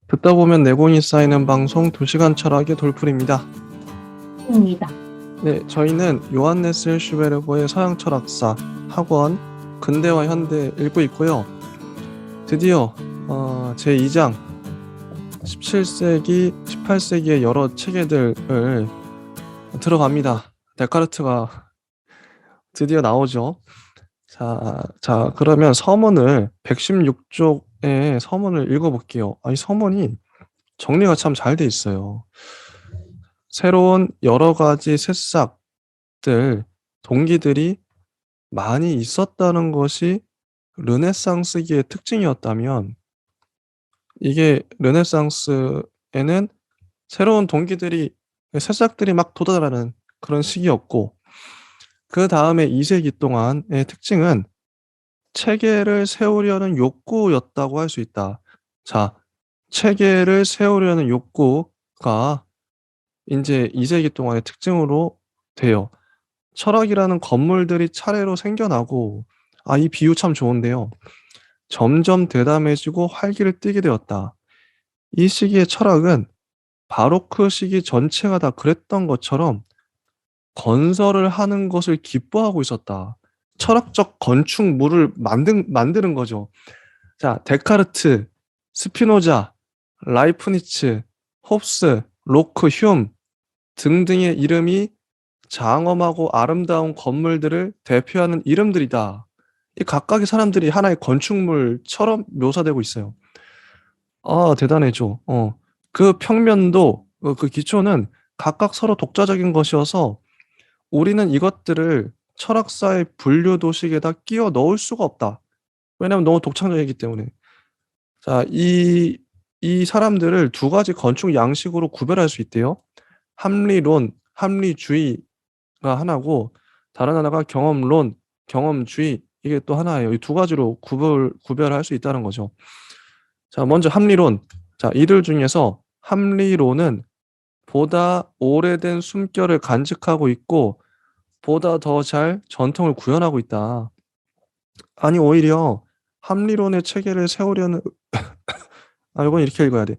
듣다 보면 내공이 쌓이는 방송 2시간 철학의 돌풀입니다. 입니다. 네, 저희는 요한네스 슈베르거의 서양 철학사 학원 근대와 현대 읽고 있고요. 드디어 제2장 17세기, 18세기의 여러 체계들을 들어갑니다. 데카르트가 드디어 나오죠. 자, 그러면 서문을 116쪽의 서문을 읽어볼게요. 이 서문이 정리가 참 잘 돼 있어요. 새로운 여러 가지 새싹들, 동기들이 많이 있었다는 것이 르네상스기의 특징이었다면, 이게 르네상스에는 새로운 동기들이, 새싹들이 막 돋아나는 그런 시기였고, 그 다음에 2세기 동안의 특징은 체계를 세우려는 욕구였다고 할 수 있다. 자, 체계를 세우려는 욕구가 이제 2세기 동안의 특징으로 돼요. 철학이라는 건물들이 차례로 생겨나고, 이 비유 참 좋은데요. 점점 대담해지고 활기를 띠게 되었다. 이 시기의 철학은 바로크 시기 전체가 다 그랬던 것처럼 건설을 하는 것을 기뻐하고 있었다. 철학적 건축물을 만드는 거죠. 자, 데카르트, 스피노자, 라이프니츠, 홉스, 로크, 휴움 등등의 이름이 장엄하고 아름다운 건물들을 대표하는 이름들이다. 이 각각의 사람들이 하나의 건축물처럼 묘사되고 있어요. 대단해죠. 그 평면도, 그 기초는 각각 서로 독자적인 것이어서 우리는 이것들을 철학사의 분류 도식에다 끼워 넣을 수가 없다. 왜냐하면 너무 독창적이기 때문에. 자, 이 사람들을 두 가지 건축 양식으로 구별할 수 있대요. 합리론, 합리주의가 하나고, 다른 하나가 경험론, 경험주의, 이게 또 하나예요. 이 두 가지로 구별할 수 있다는 거죠. 자, 먼저 합리론. 자, 이들 중에서 합리론은 보다 오래된 숨결을 간직하고 있고, 보다 더 잘 전통을 구현하고 있다. 아니, 오히려 합리론의 체계를 세우려는, 이건 이렇게 읽어야 돼.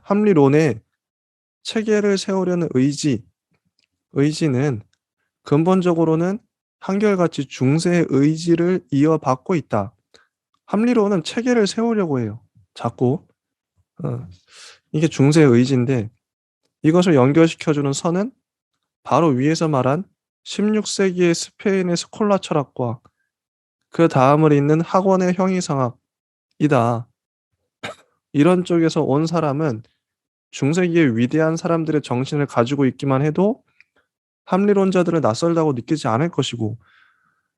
합리론의 체계를 세우려는 의지는 근본적으로는 한결같이 중세의 의지를 이어받고 있다. 합리론은 체계를 세우려고 해요. 자꾸. 이게 중세의 의지인데, 이것을 연결시켜주는 선은 바로 위에서 말한 16세기의 스페인의 스콜라 철학과 그 다음을 잇는 학원의 형이상학이다. 이런 쪽에서 온 사람은 중세기의 위대한 사람들의 정신을 가지고 있기만 해도 합리론자들을 낯설다고 느끼지 않을 것이고,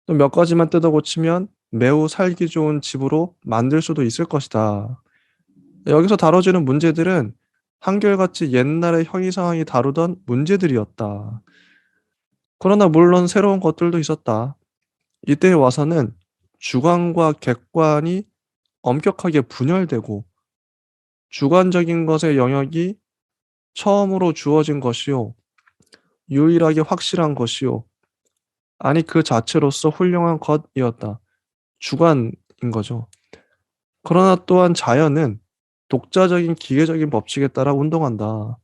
또 몇 가지만 뜯어고치면 매우 살기 좋은 집으로 만들 수도 있을 것이다. 여기서 다뤄지는 문제들은 한결같이 옛날의 형이상학이 다루던 문제들이었다. 그러나 물론 새로운 것들도 있었다. 이때에 와서는 주관과 객관이 엄격하게 분열되고, 주관적인 것의 영역이 처음으로 주어진 것이요, 유일하게 확실한 것이요, 아니 그 자체로서 훌륭한 것이었다. 주관인 거죠. 그러나 또한 자연은 독자적인 기계적인 법칙에 따라 운동한다.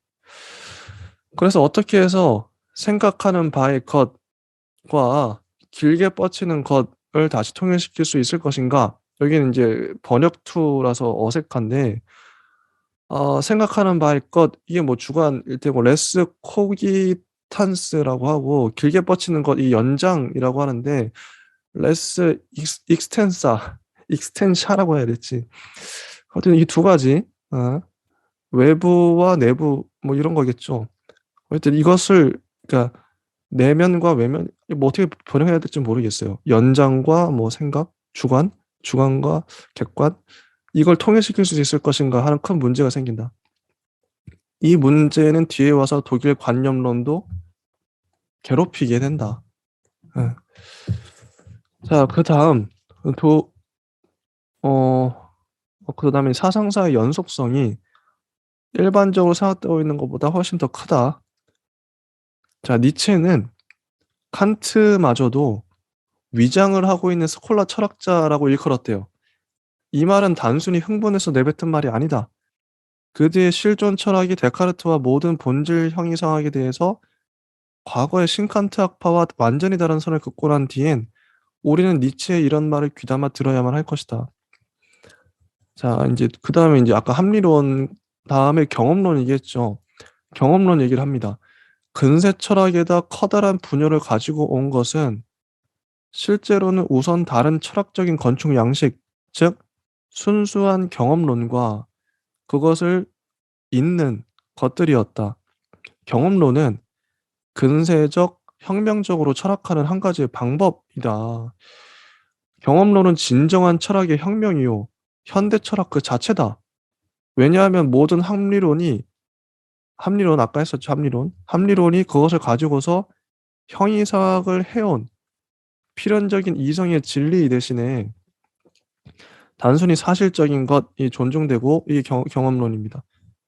그래서 어떻게 해서 생각하는 바의 것과 길게 뻗치는 것을 다시 통일시킬 수 있을 것인가? 여기는 이제 번역투라서 어색한데, 생각하는 바의 것, 이게 뭐 주관일 테고, 레스 코기탄스라고 하고, 길게 뻗치는 것, 이 연장이라고 하는데, 레스 익스텐사, 익스텐샤라고 해야 될지. 하여튼 이 두 가지, 외부와 내부, 뭐 이런 거겠죠. 하여튼 이것을, 그러니까 내면과 외면, 뭐 어떻게 번역해야 될지 모르겠어요. 연장과 뭐 생각, 주관과 객관, 이걸 통일시킬 수 있을 것인가 하는 큰 문제가 생긴다. 이 문제는 뒤에 와서 독일 관념론도 괴롭히게 된다. 예. 자, 그 다음, 도, 그 다음에 사상사의 연속성이 일반적으로 생각되고 있는 것보다 훨씬 더 크다. 자, 니체는 칸트마저도 위장을 하고 있는 스콜라 철학자라고 일컬었대요. 이 말은 단순히 흥분해서 내뱉은 말이 아니다. 그뒤의 실존 철학이 데카르트와 모든 본질 형이상학에 대해서 과거의 신칸트 학파와 완전히 다른 선을 긋고 난 뒤엔 우리는 니체의 이런 말을 귀담아 들어야만 할 것이다. 자, 이제 그 다음에 이제 아까 합리론 다음에 경험론 얘기했죠. 경험론 얘기를 합니다. 근세 철학에다 커다란 분열을 가지고 온 것은 실제로는 우선 다른 철학적인 건축 양식, 즉 순수한 경험론과 그것을 잇는 것들이었다. 경험론은 근세적, 혁명적으로 철학하는 한 가지의 방법이다. 경험론은 진정한 철학의 혁명이요. 현대 철학 그 자체다. 왜냐하면 모든 합리론 아까 했었죠, 합리론. 합리론이 그것을 가지고서 형이상학을 해온 필연적인 이성의 진리 대신에 단순히 사실적인 것이 존중되고 이 경험론입니다.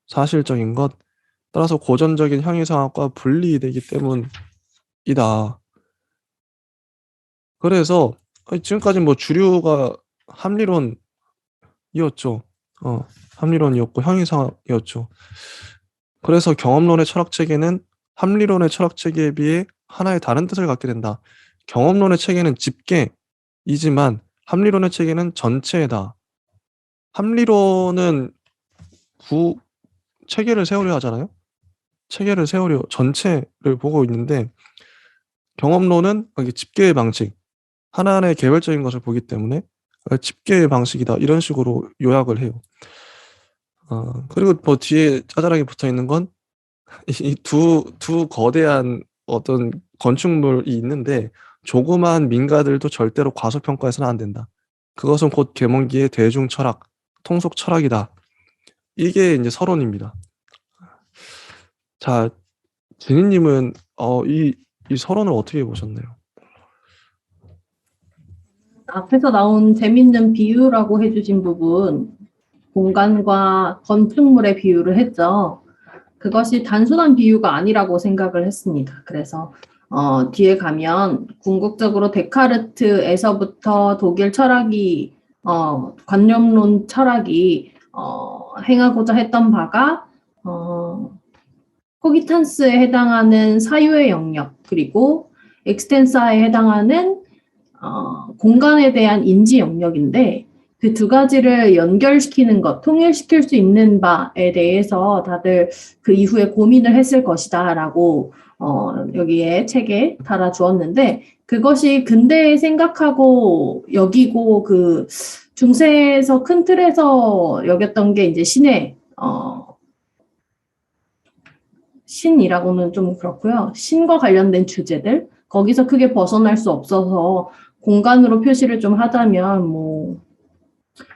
사실적인 것, 따라서 고전적인 형이상학과 분리되기 때문이다. 그래서 지금까지 뭐 주류가 합리론이었죠. 합리론이었고 형이상학이었죠. 그래서 경험론의 철학 체계는 합리론의 철학 체계에 비해 하나의 다른 뜻을 갖게 된다. 경험론의 체계는 집계이지만 합리론의 체계는 전체다. 합리론은 체계를 세우려 하잖아요. 체계를 세우려 전체를 보고 있는데 경험론은 이게 집계의 방식, 하나하나의 개별적인 것을 보기 때문에 집계의 방식이다. 이런 식으로 요약을 해요. 그리고 뭐 뒤에 짜잘하게 붙어 있는 건 이 두 거대한 어떤 건축물이 있는데 조그마한 민가들도 절대로 과소평가해서는 안 된다. 그것은 곧 계몽기의 대중 철학, 통속 철학이다. 이게 이제 서론입니다. 자, 진희님은 이 서론을 어떻게 보셨나요? 앞에서 나온 재밌는 비유라고 해주신 부분, 공간과 건축물의 비유를 했죠. 그것이 단순한 비유가 아니라고 생각을 했습니다. 그래서 뒤에 가면 궁극적으로 데카르트에서부터 독일 철학이 관념론 철학이 행하고자 했던 바가 코기탄스에 해당하는 사유의 영역, 그리고 엑스텐사에 해당하는 공간에 대한 인지 영역인데 그 두 가지를 연결시키는 것, 통일시킬 수 있는 바에 대해서 다들 그 이후에 고민을 했을 것이다라고 여기에 책에 달아주었는데 그것이 근대에 생각하고 여기고 그 중세에서 큰 틀에서 여겼던 게 이제 신이라고는 좀 그렇고요. 신과 관련된 주제들 거기서 크게 벗어날 수 없어서 공간으로 표시를 좀 하자면 뭐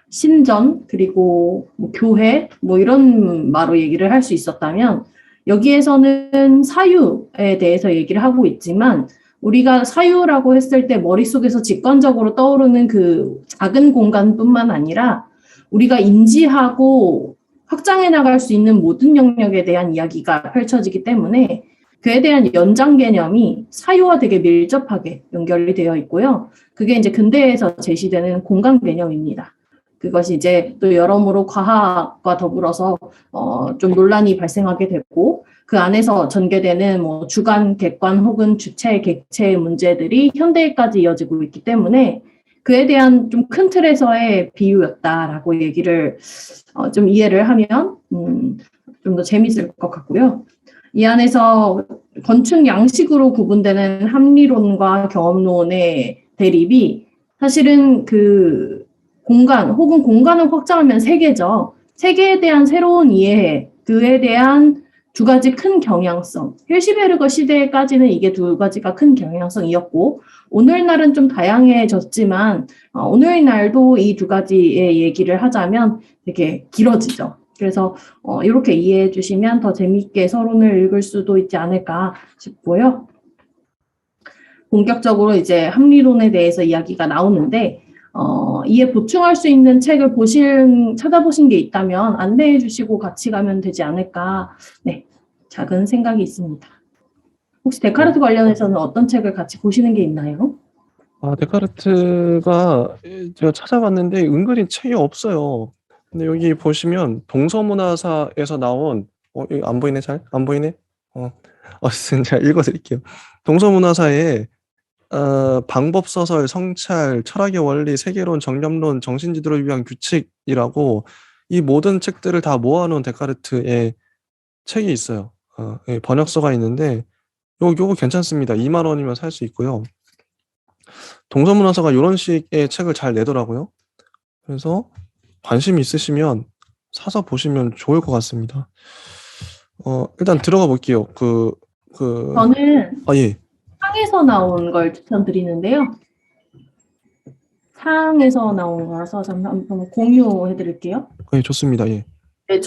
신전 그리고 뭐 교회 뭐 이런 말로 얘기를 할 수 있었다면 여기에서는 사유에 대해서 얘기를 하고 있지만 우리가 사유라고 했을 때 머릿속에서 직관적으로 떠오르는 그 작은 공간뿐만 아니라 우리가 인지하고 확장해 나갈 수 있는 모든 영역에 대한 이야기가 펼쳐지기 때문에 그에 대한 연장 개념이 사유와 되게 밀접하게 연결이 되어 있고요. 그게 이제 근대에서 제시되는 공간 개념입니다. 그것이 이제 또 여러모로 과학과 더불어서 좀 논란이 발생하게 됐고 그 안에서 전개되는 뭐 주관, 객관 혹은 주체, 객체의 문제들이 현대에까지 이어지고 있기 때문에 그에 대한 좀 큰 틀에서의 비유였다라고 얘기를 좀 이해를 하면 좀 더 재밌을 것 같고요. 이 안에서 건축 양식으로 구분되는 합리론과 경험론의 대립이 사실은 그 공간 혹은 공간을 확장하면 세계죠. 세계에 대한 새로운 이해, 그에 대한 두 가지 큰 경향성. 힐시베르거 시대까지는 이게 두 가지가 큰 경향성이었고 오늘날은 좀 다양해졌지만 오늘날도 이 두 가지의 얘기를 하자면 되게 길어지죠. 그래서 이렇게 이해해 주시면 더 재미있게 서론을 읽을 수도 있지 않을까 싶고요. 본격적으로 이제 합리론에 대해서 이야기가 나오는데 이에 보충할 수 있는 책을 찾아보신 게 있다면 안내해 주시고 같이 가면 되지 않을까. 네, 작은 생각이 있습니다. 혹시 데카르트 관련해서는 어떤 책을 같이 보시는 게 있나요? 데카르트가 제가 찾아봤는데 은근히 책이 없어요. 근데 여기 보시면 동서문화사에서 나온 여기 안 보이네 잘? 안 보이네? 어쨌든 제가 읽어드릴게요. 동서문화사에 방법서설, 성찰, 철학의 원리, 세계론, 정념론, 정신지도를 위한 규칙이라고 이 모든 책들을 다 모아놓은 데카르트의 책이 있어요. 예, 번역서가 있는데 요거 괜찮습니다. 2만 원이면 살 수 있고요. 동서문화사가 이런 식의 책을 잘 내더라고요. 그래서 관심 있으시면 사서 보시면 좋을 것 같습니다. 일단 들어가 볼게요. 저는 예. 상에서 나온 걸 추천드리는데요. 상에서 나온 거라서 잠깐 한번 공유해 드릴게요. 예, 좋습니다. 예. 네,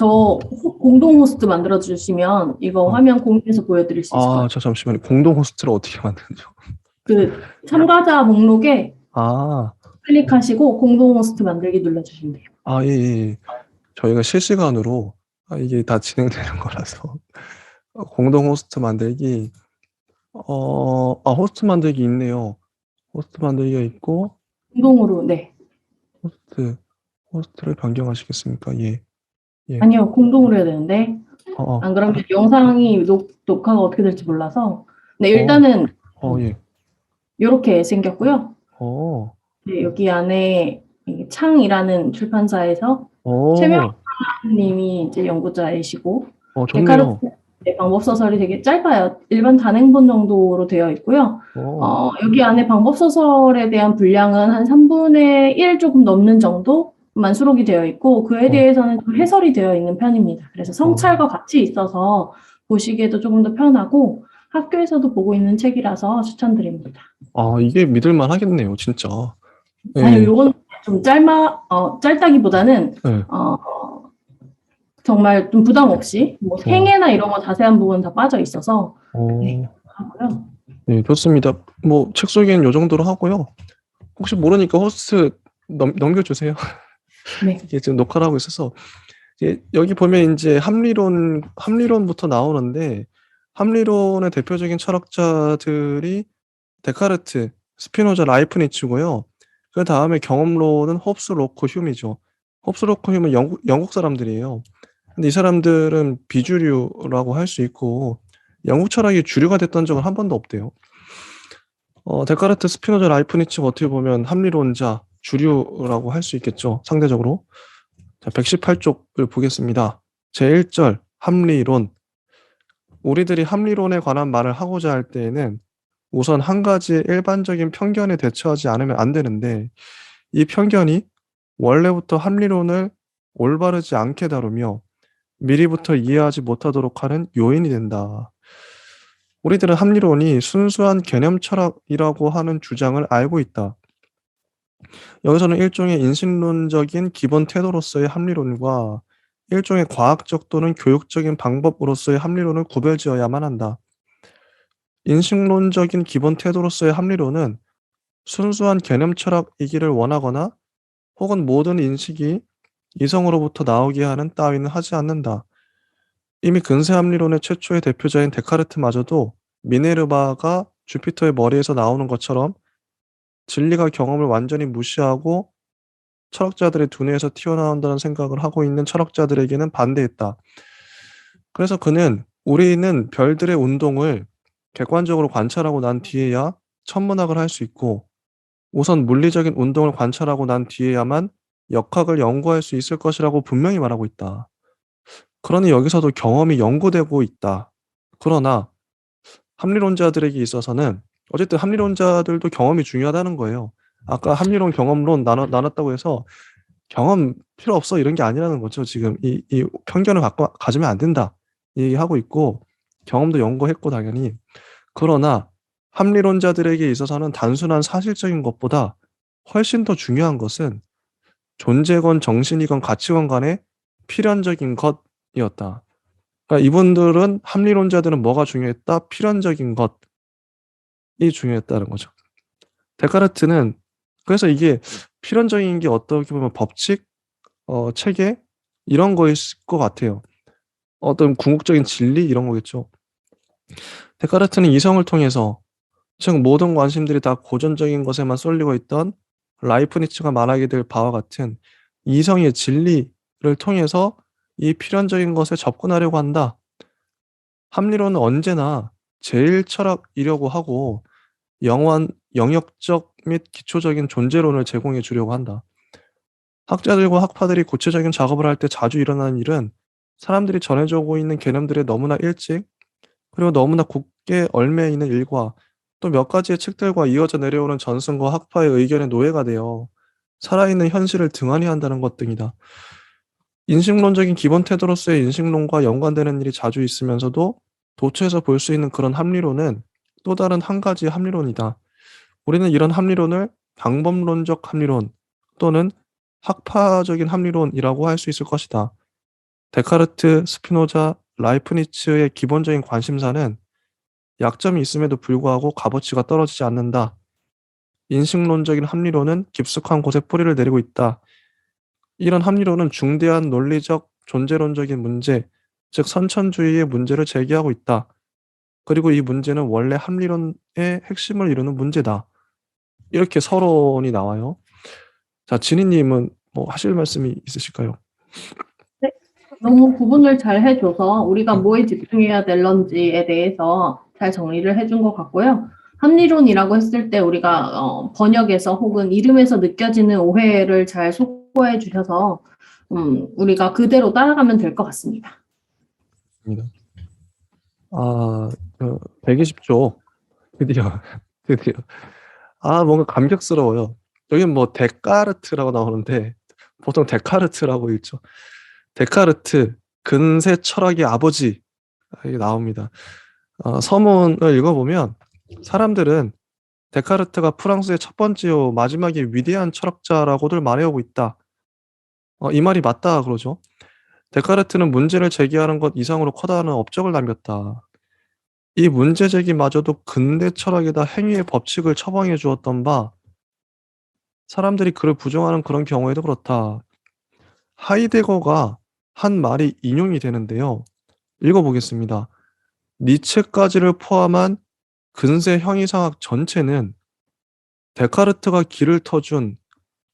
공동 호스트 만들어 주시면 이거 화면 공유해서 보여드릴 수 있을 것 같아요. 잠시만요. 공동 호스트를 어떻게 만드죠? 참가자 목록에 아, 클릭하시고 공동 호스트 만들기 눌러주시면 돼요. 예, 예. 저희가 실시간으로 이게 다 진행되는 거라서 공동 호스트 만들기 호스트 만들기 있네요. 호스트 만들기가 있고 공동으로, 네. 호스트를 변경하시겠습니까? 예. 예. 아니요, 공동으로 해야 되는데 안 그러면 영상이 녹화가 어떻게 될지 몰라서 네, 일단은 예. 이렇게 생겼고요. 네, 여기 안에 창이라는 출판사에서 최명 님이 이제 연구자이시고 좋네요. 데카르트 방법 소설이 되게 짧아요. 일반 단행본 정도로 되어 있고요. 여기 안에 방법 소설에 대한 분량은 한 3분의 1 조금 넘는 정도만 수록이 되어 있고 그에 대해서는 좀 해설이 되어 있는 편입니다. 그래서 성찰과 같이 있어서 보시기에도 조금 더 편하고 학교에서도 보고 있는 책이라서 추천드립니다. 이게 믿을만 하겠네요, 진짜. 예. 아니, 요건 좀 짧다기보다는 네. 정말 좀 부담 없이 뭐 생애나 이런 거 자세한 부분 다 빠져 있어서 네, 하고요. 네, 좋습니다. 뭐 책 소개는 요 정도로 하고요. 혹시 모르니까 호스트 넘겨주세요. 네. 이게 지금 녹화를 하고 있어서 여기 보면 이제 합리론부터 나오는데 합리론의 대표적인 철학자들이 데카르트, 스피노자, 라이프니츠고요. 그 다음에 경험론은 홉스, 로크, 휴미죠. 홉스, 로크, 휴는 영국 사람들이에요. 근데 이 사람들은 비주류라고 할 수 있고 영국 철학이 주류가 됐던 적은 한 번도 없대요. 데카르트, 스피노자, 라이프니츠가 어떻게 보면 합리론자, 주류라고 할 수 있겠죠. 상대적으로. 자, 118쪽을 보겠습니다. 제1절 합리론. 우리들이 합리론에 관한 말을 하고자 할 때에는 우선 한 가지의 일반적인 편견에 대처하지 않으면 안 되는데 이 편견이 원래부터 합리론을 올바르지 않게 다루며 미리부터 이해하지 못하도록 하는 요인이 된다. 우리들은 합리론이 순수한 개념 철학이라고 하는 주장을 알고 있다. 여기서는 일종의 인식론적인 기본 태도로서의 합리론과 일종의 과학적 또는 교육적인 방법으로서의 합리론을 구별지어야만 한다. 인식론적인 기본 태도로서의 합리론은 순수한 개념 철학이기를 원하거나 혹은 모든 인식이 이성으로부터 나오게 하는 따위는 하지 않는다. 이미 근세 합리론의 최초의 대표자인 데카르트마저도 미네르바가 주피터의 머리에서 나오는 것처럼 진리가 경험을 완전히 무시하고 철학자들의 두뇌에서 튀어나온다는 생각을 하고 있는 철학자들에게는 반대했다. 그래서 그는 우리는 별들의 운동을 객관적으로 관찰하고 난 뒤에야 천문학을 할 수 있고 우선 물리적인 운동을 관찰하고 난 뒤에야만 역학을 연구할 수 있을 것이라고 분명히 말하고 있다. 그러니 여기서도 경험이 연구되고 있다. 그러나 합리론자들에게 있어서는 어쨌든 합리론자들도 경험이 중요하다는 거예요. 아까 합리론, 경험론 나눴다고 해서 경험 필요 없어 이런 게 아니라는 거죠. 지금 이 편견을 가지면 안 된다. 이 얘기하고 있고 경험도 연구했고 당연히. 그러나 합리론자들에게 있어서는 단순한 사실적인 것보다 훨씬 더 중요한 것은 존재건 정신이건 가치관 간의 필연적인 것이었다. 그러니까 이분들은 합리론자들은 뭐가 중요했다? 필연적인 것이 중요했다는 거죠. 데카르트는 그래서 이게 필연적인 게 어떻게 보면 법칙, 체계 이런 거일 것 같아요. 어떤 궁극적인 진리 이런 거겠죠. 데카르트는 이성을 통해서 즉 모든 관심들이 다 고전적인 것에만 쏠리고 있던 라이프니츠가 말하게 될 바와 같은 이성의 진리 통해서 이 필연적인 것에 접근하려고 한다. 합리론은 언제나 제일 철학이려고 하고 영역적 및 기초적인 존재론을 제공해 주려고 한다. 학자들과 학파들이 구체적인 작업을 할 때 자주 일어나는 일은 사람들이 전해져 오고 있는 개념들에 너무나 일찍 그리고 너무나 굳게 얽매여 있는 일과 또 몇 가지의 책들과 이어져 내려오는 전승과 학파의 의견의 노예가 되어 살아있는 현실을 등한히 한다는 것 등이다. 인식론적인 기본 태도로서의 인식론과 연관되는 일이 자주 있으면서도 도처에서 볼 수 있는 그런 합리론은 또 다른 한 가지의 합리론이다. 우리는 이런 합리론을 방법론적 합리론 또는 학파적인 합리론이라고 할 수 있을 것이다. 데카르트, 스피노자, 라이프니츠의 기본적인 관심사는 약점이 있음에도 불구하고 값어치가 떨어지지 않는다. 인식론적인 합리론은 깊숙한 곳에 뿌리를 내리고 있다. 이런 합리론은 중대한 논리적, 존재론적인 문제, 즉 선천주의의 문제를 제기하고 있다. 그리고 이 문제는 원래 합리론의 핵심을 이루는 문제다. 이렇게 서론이 나와요. 자, 진희님은 뭐 하실 말씀이 있으실까요? 네, 너무 구분을 잘 해줘서 우리가 뭐에 집중해야 될런지에 대해서 잘 정리를 해준 것 같고요. 합리론이라고 했을 때 우리가 번역에서 혹은 이름에서 느껴지는 오해를 잘 속보해 주셔서 우리가 그대로 따라가면 될 것 같습니다. 아, 120조. 드디어, 드디어. 아, 뭔가 감격스러워요. 여긴 뭐 데카르트라고 나오는데 보통 데카르트라고 읽죠. 데카르트, 근세 철학의 아버지. 이게 나옵니다. 서문을 읽어보면 사람들은 데카르트가 프랑스의 첫 번째요 마지막에 위대한 철학자라고들 말해오고 있다. 이 말이 맞다 그러죠. 데카르트는 문제를 제기하는 것 이상으로 커다란 업적을 남겼다. 이 문제 제기마저도 근대 철학에다 행위의 법칙을 처방해 주었던 바 사람들이 그를 부정하는 그런 경우에도 그렇다. 하이데거가 한 말이 인용이 되는데요. 읽어보겠습니다. 니체까지를 포함한 근세 형이상학 전체는 데카르트가 길을 터준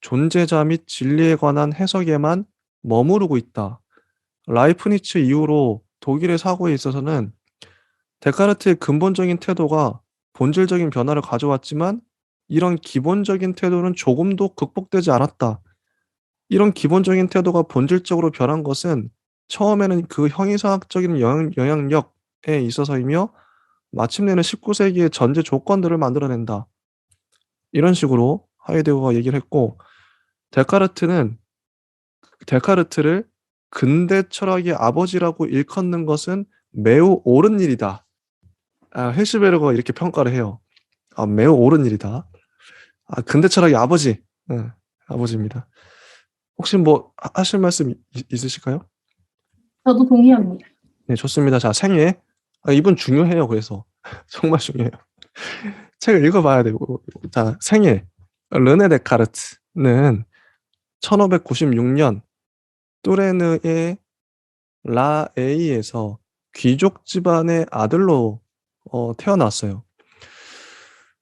존재자 및 진리에 관한 해석에만 머무르고 있다. 라이프니츠 이후로 독일의 사고에 있어서는 데카르트의 근본적인 태도가 본질적인 변화를 가져왔지만 이런 기본적인 태도는 조금도 극복되지 않았다. 이런 기본적인 태도가 본질적으로 변한 것은 처음에는 그 형이상학적인 영향력에 있어서이며 마침내는 19세기의 전제 조건들을 만들어낸다. 이런 식으로 하이데거가 얘기를 했고 데카르트는 데카르트를 근대 철학의 아버지라고 일컫는 것은 매우 옳은 일이다. 헬시베르거가 이렇게 평가를 해요. 매우 옳은 일이다. 근대 철학의 아버지. 네, 아버지입니다. 혹시 뭐 하실 말씀 있으실까요? 저도 동의합니다. 네, 좋습니다. 자, 생애. 이분 중요해요. 그래서 정말 중요해요. 책을 읽어봐야 되고. 자, 생애. 르네 데카르트는 1596년 뚜레느의 라에이에서 귀족 집안의 아들로 태어났어요.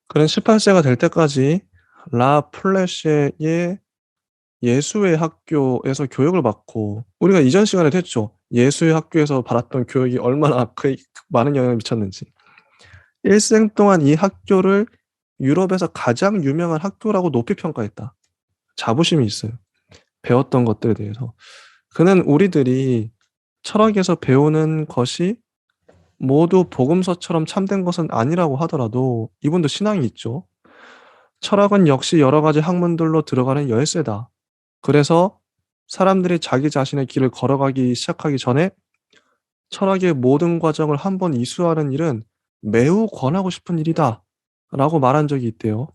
그는 18세가 될 때까지 라 플레시의 예수의 학교에서 교육을 받고 우리가 이전 시간에도 했죠. 예수의 학교에서 받았던 교육이 얼마나 많은 영향을 미쳤는지. 일생 동안 이 학교를 유럽에서 가장 유명한 학교라고 높이 평가했다. 자부심이 있어요. 배웠던 것들에 대해서. 그는 우리들이 철학에서 배우는 것이 모두 복음서처럼 참된 것은 아니라고 하더라도 이분도 신앙이 있죠. 철학은 역시 여러 가지 학문들로 들어가는 열쇠다. 그래서 사람들이 자기 자신의 길을 걸어가기 시작하기 전에 철학의 모든 과정을 한번 이수하는 일은 매우 권하고 싶은 일이다. 라고 말한 적이 있대요.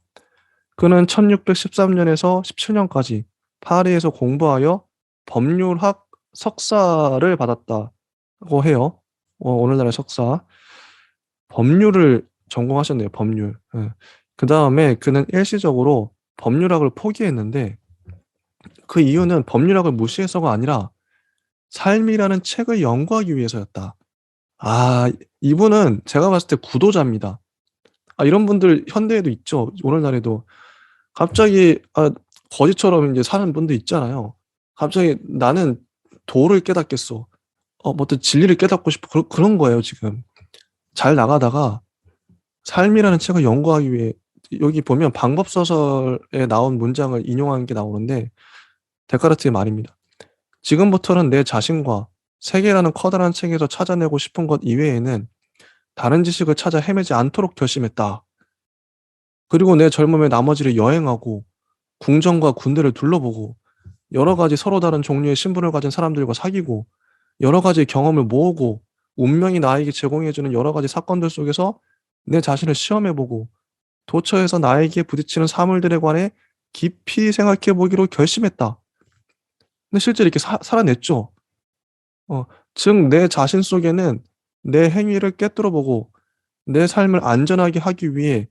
그는 1613년에서 17년까지 파리에서 공부하여 법률학 석사를 받았다고 해요. 오늘날의 석사. 법률을 전공하셨네요. 법률. 예. 그 다음에 그는 일시적으로 법률학을 포기했는데 그 이유는 법률학을 무시해서가 아니라 삶이라는 책을 연구하기 위해서였다. 이분은 제가 봤을 때 구도자입니다. 이런 분들 현대에도 있죠. 오늘날에도. 갑자기, 거지처럼 이제 사는 분들 있잖아요. 갑자기 나는 도를 깨닫겠소. 뭐 어떤 진리를 깨닫고 싶어. 그런 거예요, 지금. 잘 나가다가 삶이라는 책을 연구하기 위해 여기 보면 방법 소설에 나온 문장을 인용한 게 나오는데 데카르트의 말입니다. 지금부터는 내 자신과 세계라는 커다란 책에서 찾아내고 싶은 것 이외에는 다른 지식을 찾아 헤매지 않도록 결심했다. 그리고 내 젊음의 나머지를 여행하고 궁정과 군대를 둘러보고 여러 가지 서로 다른 종류의 신분을 가진 사람들과 사귀고 여러 가지 경험을 모으고 운명이 나에게 제공해주는 여러 가지 사건들 속에서 내 자신을 시험해보고 도처에서 나에게 부딪히는 사물들에 관해 깊이 생각해보기로 결심했다. 근데 실제로 이렇게 살아냈죠. 즉 내 자신 속에는 내 행위를 꿰뚫어보고 내 삶을 안전하게 하기 위해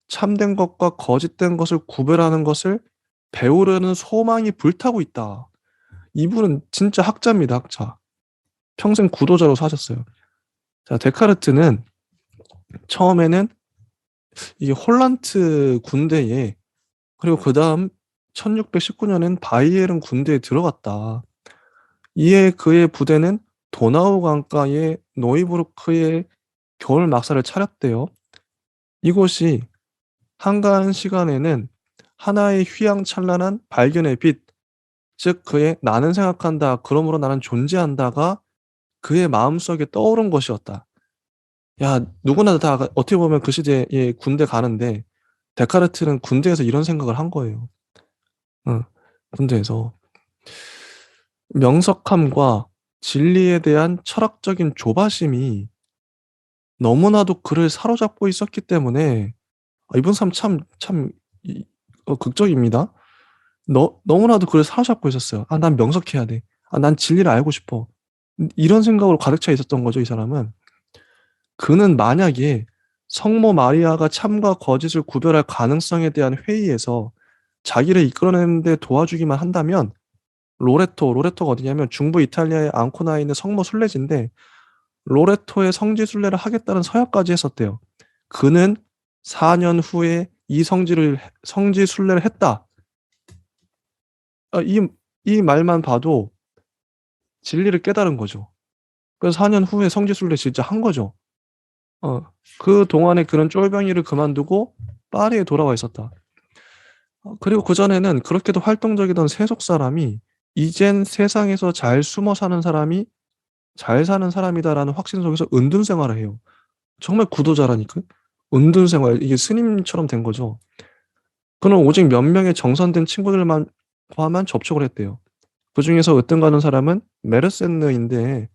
참된 것과 거짓된 것을 구별하는 것을 배우려는 소망이 불타고 있다. 이분은 진짜 학자입니다, 학자. 평생 구도자로 사셨어요. 자, 데카르트는 처음에는 이게 홀란트 군대에 그리고 그 다음 1619년엔 바이에른 군대에 들어갔다. 이에 그의 부대는 도나우 강가의 노이부르크에 겨울 막사를 차렸대요. 이곳이 한가한 시간에는 하나의 휘황찬란한 발견의 빛, 즉 그의 나는 생각한다, 그러므로 나는 존재한다가 그의 마음속에 떠오른 것이었다. 야, 누구나 다 어떻게 보면 그 시대에 군대 가는데 데카르트는 군대에서 이런 생각을 한 거예요. 응, 군대에서. 명석함과 진리에 대한 철학적인 조바심이 너무나도 그를 사로잡고 있었기 때문에 이분 사람 참 극적입니다. 너무나도 그를 사로잡고 있었어요. 난 명석해야 돼. 난 진리를 알고 싶어. 이런 생각으로 가득 차 있었던 거죠, 이 사람은. 그는 만약에 성모 마리아가 참과 거짓을 구별할 가능성에 대한 회의에서 자기를 이끌어내는 데 도와주기만 한다면 로레토가 어디냐면 중부 이탈리아의 앙코나에 있는 성모 순례지인데 로레토의 성지 순례를 하겠다는 서약까지 했었대요. 그는 4년 후에 이 성지 순례를 했다. 이 말만 봐도 진리를 깨달은 거죠. 그래서 4년 후에 성지 순례 진짜 한 거죠. 그 동안에 그는 쫄병이를 그만두고 파리에 돌아와 있었다. 그리고 그전에는 그렇게도 활동적이던 세속 사람이 이젠 세상에서 잘 숨어 사는 사람이 잘 사는 사람이다라는 확신 속에서 은둔 생활을 해요. 정말 구도자라니까. 은둔 생활, 이게 스님처럼 된 거죠. 그는 오직 몇 명의 정선된 친구들만과만 접촉을 했대요. 그 중에서 으뜸 가는 사람은 메르센느인데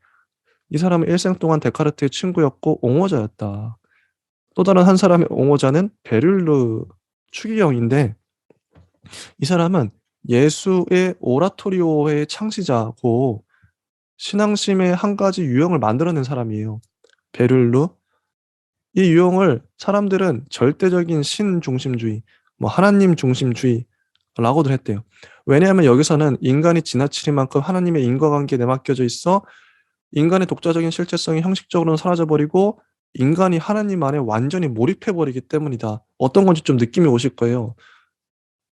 이 사람은 일생 동안 데카르트의 친구였고 옹호자였다. 또 다른 한 사람의 옹호자는 베를르 추기경인데 이 사람은 예수의 오라토리오의 창시자고 신앙심의 한 가지 유형을 만들어낸 사람이에요. 베를르. 이 유형을 사람들은 절대적인 신 중심주의, 하나님 중심주의라고들 했대요. 왜냐하면 여기서는 인간이 지나치는 만큼 하나님의 인과관계에 내맡겨져 있어 인간의 독자적인 실체성이 형식적으로는 사라져버리고 인간이 하나님 안에 완전히 몰입해버리기 때문이다. 어떤 건지 좀 느낌이 오실 거예요.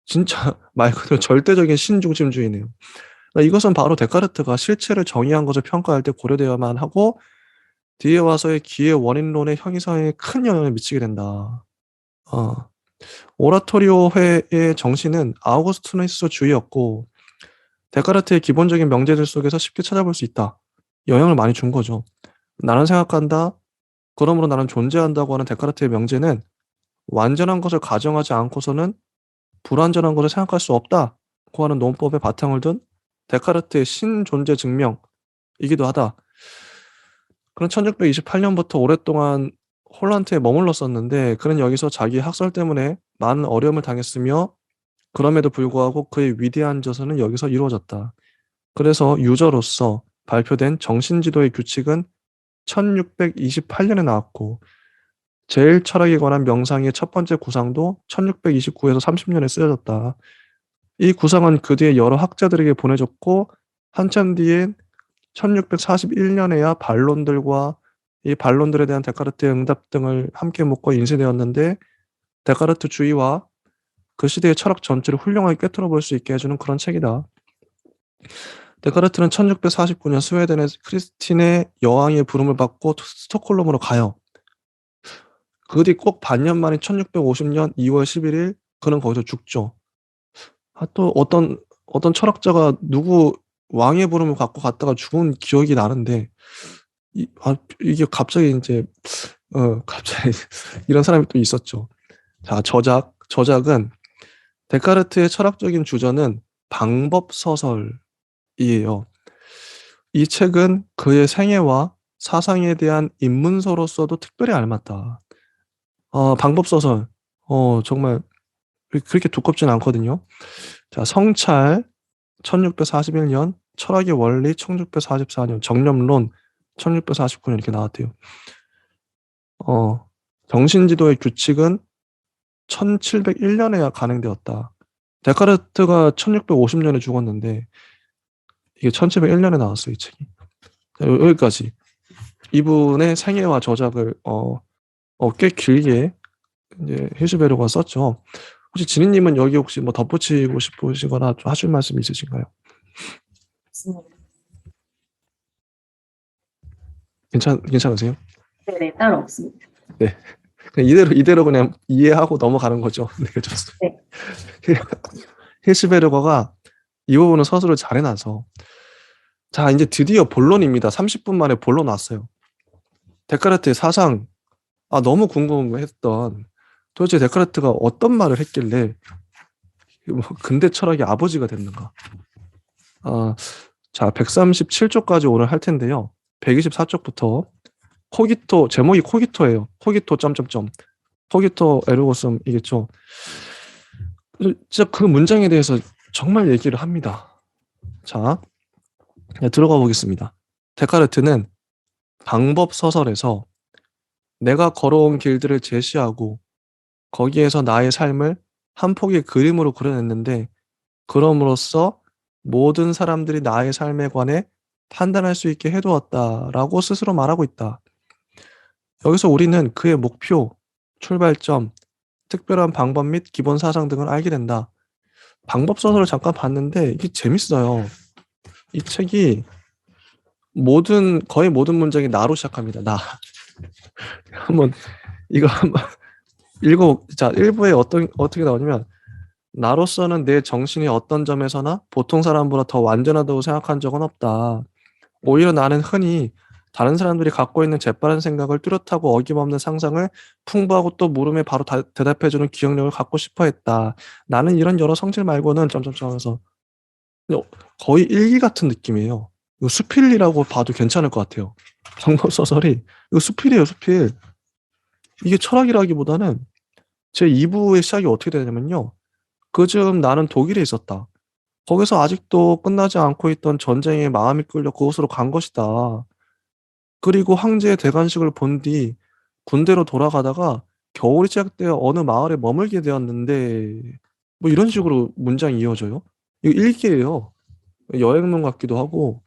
진짜 말 그대로 절대적인 신중심주의네요. 이것은 바로 데카르트가 실체를 정의한 것을 평가할 때 고려되어야만 하고 뒤에 와서의 기의 원인론의 형이상에 큰 영향을 미치게 된다. 어, 오라토리오회의 정신은 아우구스티누스주의였고 데카르트의 기본적인 명제들 속에서 쉽게 찾아볼 수 있다. 영향을 많이 준 거죠. 나는 생각한다. 그러므로 나는 존재한다고 하는 데카르트의 명제는 완전한 것을 가정하지 않고서는 불완전한 것을 생각할 수 없다고 하는 논법의 바탕을 둔 데카르트의 신존재 증명이기도 하다. 그는 1628년부터 오랫동안 홀란트에 머물렀었는데 그는 여기서 자기 학설 때문에 많은 어려움을 당했으며 그럼에도 불구하고 그의 위대한 저서는 여기서 이루어졌다. 그래서 유저로서 발표된 정신지도의 규칙은 1628년에 나왔고 제일 철학에 관한 명상의 첫 번째 구상도 1629에서 30년에 쓰여졌다. 이 구상은 그 뒤에 여러 학자들에게 보내졌고 한참 뒤엔 1641년에야 반론들과 이 반론들에 대한 데카르트의 응답 등을 함께 묶어 인쇄되었는데 데카르트 주의와 그 시대의 철학 전체를 훌륭하게 꿰뚫어 볼 수 있게 해주는 그런 책이다. 데카르트는 1649년 스웨덴의 크리스틴의 여왕의 부름을 받고 스톡홀름으로 가요. 그 뒤 꼭 반년 만인 1650년 2월 11일 그는 거기서 죽죠. 또 어떤 철학자가 누구 왕의 부름을 갖고 갔다가 죽은 기억이 나는데 이게 갑자기 이제 갑자기 이런 사람이 또 있었죠. 자, 저작은 데카르트의 철학적인 주저는 방법 소설이에요. 이 책은 그의 생애와 사상에 대한 입문서로서도 특별히 알맞다. 방법 소설. 정말 그렇게 두껍진 않거든요. 자, 성찰 1641년, 철학의 원리 1644년, 정념론 1649년 이렇게 나왔대요. 정신지도의 규칙은 1701년에야 간행되었다. 데카르트가 1650년에 죽었는데 이게 1701년에 나왔어요, 이 책이. 자, 여기까지. 이분의 생애와 저작을 꽤 길게 이제 히르시베르가 썼죠. 혹시 지니님은 여기 혹시 뭐 덧붙이고 싶으시거나 좀 하실 말씀 있으신가요? 괜찮으세요? 네네, 따로 없습니다. 네. 그냥 이대로 그냥 이해하고 넘어가는 거죠. 네, 좋습니다. 네. 히르시베르거가 이 부분은 서술을 잘 해놔서. 자, 이제 드디어 본론입니다. 30분 만에 본론 왔어요. 데카르트의 사상, 너무 궁금했던, 도대체 데카르트가 어떤 말을 했길래 뭐 근대 철학의 아버지가 됐는가. 자, 137쪽까지 오늘 할 텐데요. 124쪽부터 코기토, 제목이 코기토예요. 코기토 점점점. 코기토 에르고슴이겠죠. 진짜 그 문장에 대해서 정말 얘기를 합니다. 자, 들어가 보겠습니다. 데카르트는 방법 서설에서 내가 걸어온 길들을 제시하고 거기에서 나의 삶을 한 폭의 그림으로 그려냈는데 그럼으로써 모든 사람들이 나의 삶에 관해 판단할 수 있게 해두었다라고 스스로 말하고 있다. 여기서 우리는 그의 목표, 출발점, 특별한 방법 및 기본 사상 등을 알게 된다. 방법 서설을 잠깐 봤는데 이게 재밌어요. 이 책이 거의 모든 문장이 나로 시작합니다. 나. 이거 한번 자, 1부에 어떻게 나오냐면 나로서는 내 정신이 어떤 점에서나 보통 사람보다 더 완전하다고 생각한 적은 없다. 오히려 나는 흔히 다른 사람들이 갖고 있는 재빠른 생각을 뚜렷하고 어김없는 상상을 풍부하고 또 물음에 바로 대답해주는 기억력을 갖고 싶어 했다. 나는 이런 여러 성질 말고는 점점점 하면서 거의 일기 같은 느낌이에요. 이거 수필이라고 봐도 괜찮을 것 같아요. 방법 소설이 이거 수필이에요, 수필. 이게 철학이라기보다는 제 2부의 시작이 어떻게 되냐면요. 그즈음 나는 독일에 있었다. 거기서 아직도 끝나지 않고 있던 전쟁에 마음이 끌려 그곳으로 간 것이다. 그리고 황제의 대관식을 본 뒤 군대로 돌아가다가 겨울이 시작되어 어느 마을에 머물게 되었는데 뭐 이런 식으로 문장이 이어져요. 이거 일기예요. 여행문 같기도 하고.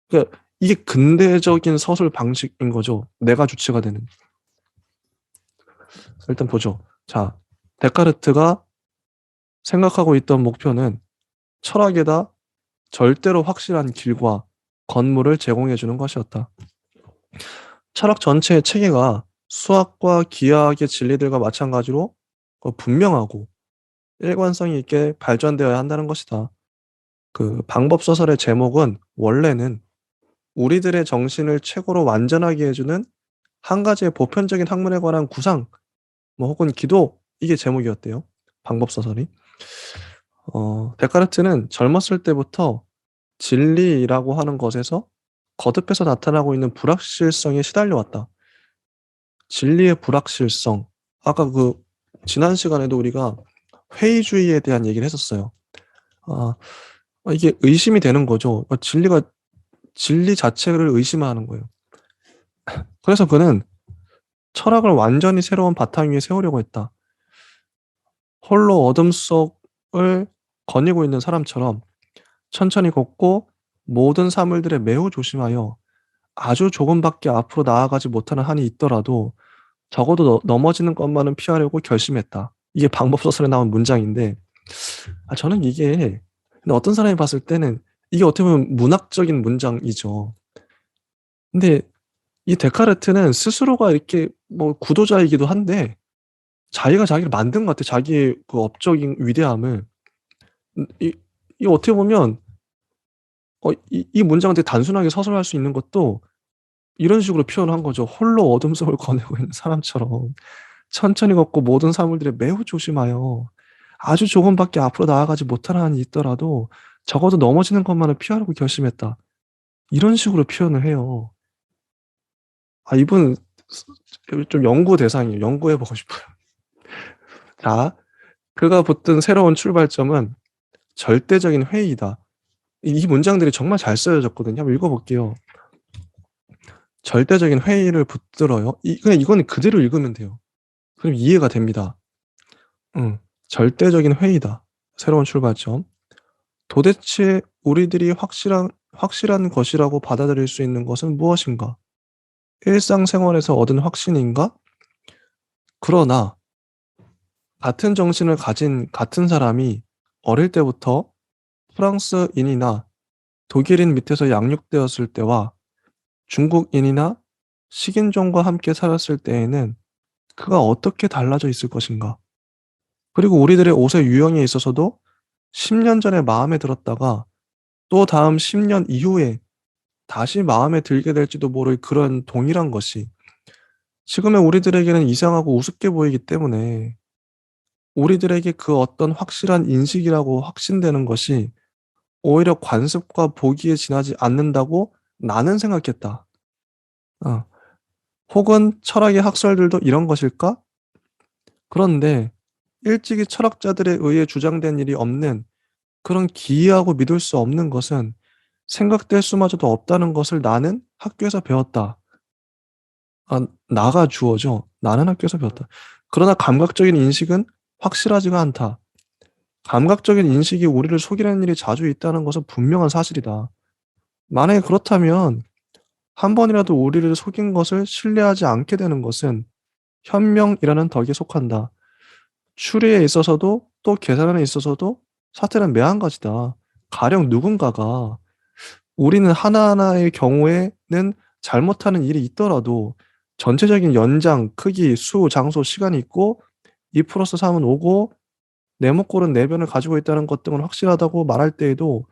그러니까 이게 근대적인 서술 방식인 거죠. 내가 주체가 되는. 일단 보죠. 자, 데카르트가 생각하고 있던 목표는 철학에다 절대로 확실한 길과 건물을 제공해 주는 것이었다. 철학 전체의 체계가 수학과 기하학의 진리들과 마찬가지로 분명하고 일관성이 있게 발전되어야 한다는 것이다. 그 방법 소설의 제목은 원래는 우리들의 정신을 최고로 완전하게 해주는 한 가지의 보편적인 학문에 관한 구상, 뭐 혹은 기도, 이게 제목이었대요. 방법 소설이. 데카르트는 젊었을 때부터 진리라고 하는 것에서 거듭해서 나타나고 있는 불확실성에 시달려왔다. 진리의 불확실성. 아까 지난 시간에도 우리가 회의주의에 대한 얘기를 했었어요. 이게 의심이 되는 거죠. 진리 자체를 의심하는 거예요. 그래서 그는 철학을 완전히 새로운 바탕 위에 세우려고 했다. 홀로 어둠 속을 거니고 있는 사람처럼 천천히 걷고 모든 사물들에 매우 조심하여 아주 조금밖에 앞으로 나아가지 못하는 한이 있더라도 적어도 넘어지는 것만은 피하려고 결심했다. 이게 방법소설에 나온 문장인데 저는 이게 근데 어떤 사람이 봤을 때는 이게 어떻게 보면 문학적인 문장이죠. 근데 이 데카르트는 스스로가 이렇게 뭐 구도자이기도 한데 자기가 자기를 만든 것 같아. 자기의 그 업적인 위대함을. 이 어떻게 보면 이 문장을 되게 단순하게 서술할 수 있는 것도 이런 식으로 표현한 거죠. 홀로 어둠 속을 거니고 있는 사람처럼 천천히 걷고 모든 사물들에 매우 조심하여 아주 조금밖에 앞으로 나아가지 못하는 한이 있더라도 적어도 넘어지는 것만은 피하려고 결심했다. 이런 식으로 표현을 해요. 이분 좀 연구 대상이에요. 연구해 보고 싶어요. 자, 그가 붙든 새로운 출발점은 절대적인 회의다. 이 문장들이 정말 잘 쓰여졌거든요. 한번 읽어볼게요. 절대적인 회의를 붙들어요. 그냥 이거는 그대로 읽으면 돼요. 그럼 이해가 됩니다. 절대적인 회의다. 새로운 출발점. 도대체 우리들이 확실한 것이라고 받아들일 수 있는 것은 무엇인가? 일상생활에서 얻은 확신인가? 그러나 같은 정신을 가진 같은 사람이 어릴 때부터 프랑스인이나 독일인 밑에서 양육되었을 때와 중국인이나 식인종과 함께 살았을 때에는 그가 어떻게 달라져 있을 것인가? 그리고 우리들의 옷의 유형에 있어서도 10년 전에 마음에 들었다가 또 다음 10년 이후에 다시 마음에 들게 될지도 모를 그런 동일한 것이 지금의 우리들에게는 이상하고 우습게 보이기 때문에 우리들에게 그 어떤 확실한 인식이라고 확신되는 것이 오히려 관습과 보기에 지나지 않는다고 나는 생각했다. 어. 혹은 철학의 학설들도 이런 것일까? 그런데 일찍이 철학자들에 의해 주장된 일이 없는 그런 기이하고 믿을 수 없는 것은 생각될 수마저도 없다는 것을 나는 학교에서 배웠다. 나가 주어죠. 나는 학교에서 배웠다. 그러나 감각적인 인식은 확실하지가 않다. 감각적인 인식이 우리를 속이는 일이 자주 있다는 것은 분명한 사실이다. 만약에 그렇다면 한 번이라도 우리를 속인 것을 신뢰하지 않게 되는 것은 현명이라는 덕에 속한다. 추리에 있어서도 또 계산에 있어서도 사태는 매한가지다. 가령 누군가가 우리는 하나하나의 경우에는 잘못하는 일이 있더라도 전체적인 연장, 크기, 수, 장소, 시간이 있고 2 플러스 3은 5고 네모꼴은 4변을 가지고 있다는 것 등은 확실하다고 말할 때에도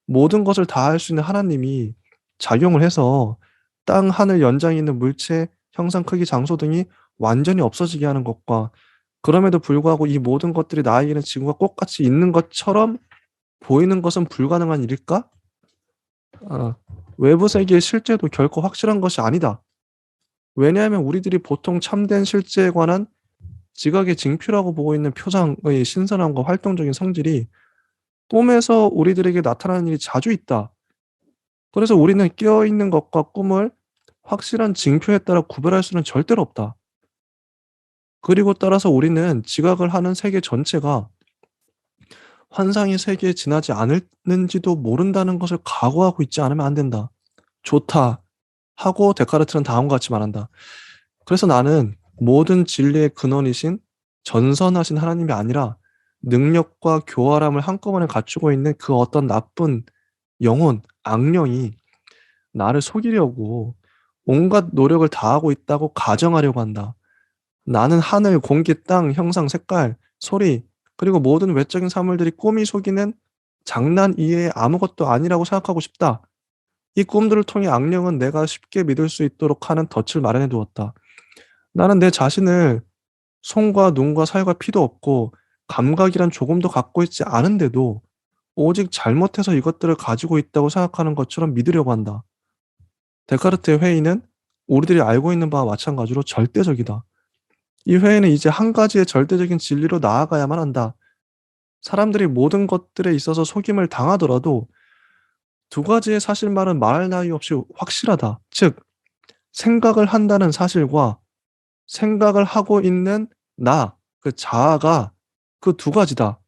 모든 것을 다 할 수 있는 하나님이 작용을 해서 땅, 하늘 연장에 있는 물체, 형상, 크기, 장소 등이 완전히 없어지게 하는 것과 그럼에도 불구하고 이 모든 것들이 나에게는 지구가 똑같이 있는 것처럼 보이는 것은 불가능한 일일까? 어, 외부 세계의 실제도 결코 확실한 것이 아니다. 왜냐하면 우리들이 보통 참된 실제에 관한 지각의 징표라고 보고 있는 표상의 신선함과 활동적인 성질이 꿈에서 우리들에게 나타나는 일이 자주 있다. 그래서 우리는 깨어있는 것과 꿈을 확실한 징표에 따라 구별할 수는 절대로 없다. 그리고 따라서 우리는 지각을 하는 세계 전체가 환상의 세계에 지나지 않을는지도 모른다는 것을 각오하고 있지 않으면 안 된다. 좋다. 하고 데카르트는 다음과 같이 말한다. 그래서 나는 모든 진리의 근원이신 전선하신 하나님이 아니라 능력과 교활함을 한꺼번에 갖추고 있는 그 어떤 나쁜 영혼, 악령이 나를 속이려고 온갖 노력을 다하고 있다고 가정하려고 한다. 나는 하늘, 공기, 땅, 형상, 색깔, 소리, 그리고 모든 외적인 사물들이 꿈이 속이는 장난 이외에 아무것도 아니라고 생각하고 싶다. 이 꿈들을 통해 악령은 내가 쉽게 믿을 수 있도록 하는 덫을 마련해 두었다. 나는 내 자신을 손과 눈과 살과 피도 없고 감각이란 조금도 갖고 있지 않은데도 오직 잘못해서 이것들을 가지고 있다고 생각하는 것처럼 믿으려고 한다. 데카르트의 회의는 우리들이 알고 있는 바와 마찬가지로 절대적이다. 이 회의는 이제 한 가지의 절대적인 진리로 나아가야만 한다. 사람들이 모든 것들에 있어서 속임을 당하더라도 두 가지의 사실만은 말할 나위 없이 확실하다. 즉, 생각을 한다는 사실과 생각을 하고 있는 나, 그 자아가 그 두 가지다.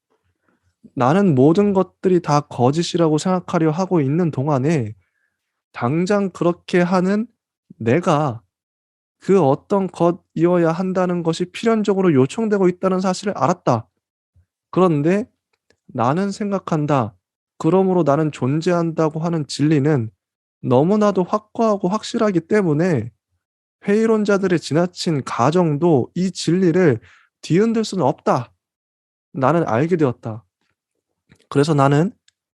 나는 모든 것들이 다 거짓이라고 생각하려 하고 있는 동안에 당장 그렇게 하는 내가 그 어떤 것이어야 한다는 것이 필연적으로 요청되고 있다는 사실을 알았다. 그런데 나는 생각한다. 그러므로 나는 존재한다고 하는 진리는 너무나도 확고하고 확실하기 때문에 회의론자들의 지나친 가정도 이 진리를 뒤흔들 수는 없다. 나는 알게 되었다. 그래서 나는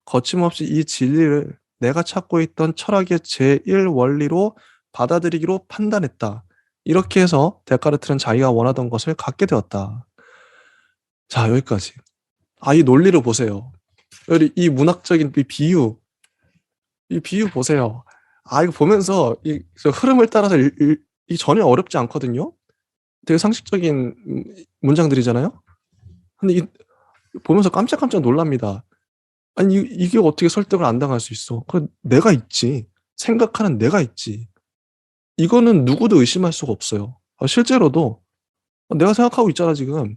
거침없이 이 진리를 내가 찾고 있던 철학의 제1 원리로 받아들이기로 판단했다. 이렇게 해서 데카르트는 자기가 원하던 것을 갖게 되었다. 자, 여기까지. 이 논리를 보세요. 여기 이 문학적인 이 비유 보세요. 이거 보면서 저 흐름을 따라서 이 전혀 어렵지 않거든요. 되게 상식적인 문장들이잖아요. 근데 보면서 깜짝깜짝 놀랍니다. 아니 이게 어떻게 설득을 안 당할 수 있어? 내가 있지. 생각하는 내가 있지. 이거는 누구도 의심할 수가 없어요. 실제로도 내가 생각하고 있잖아 지금.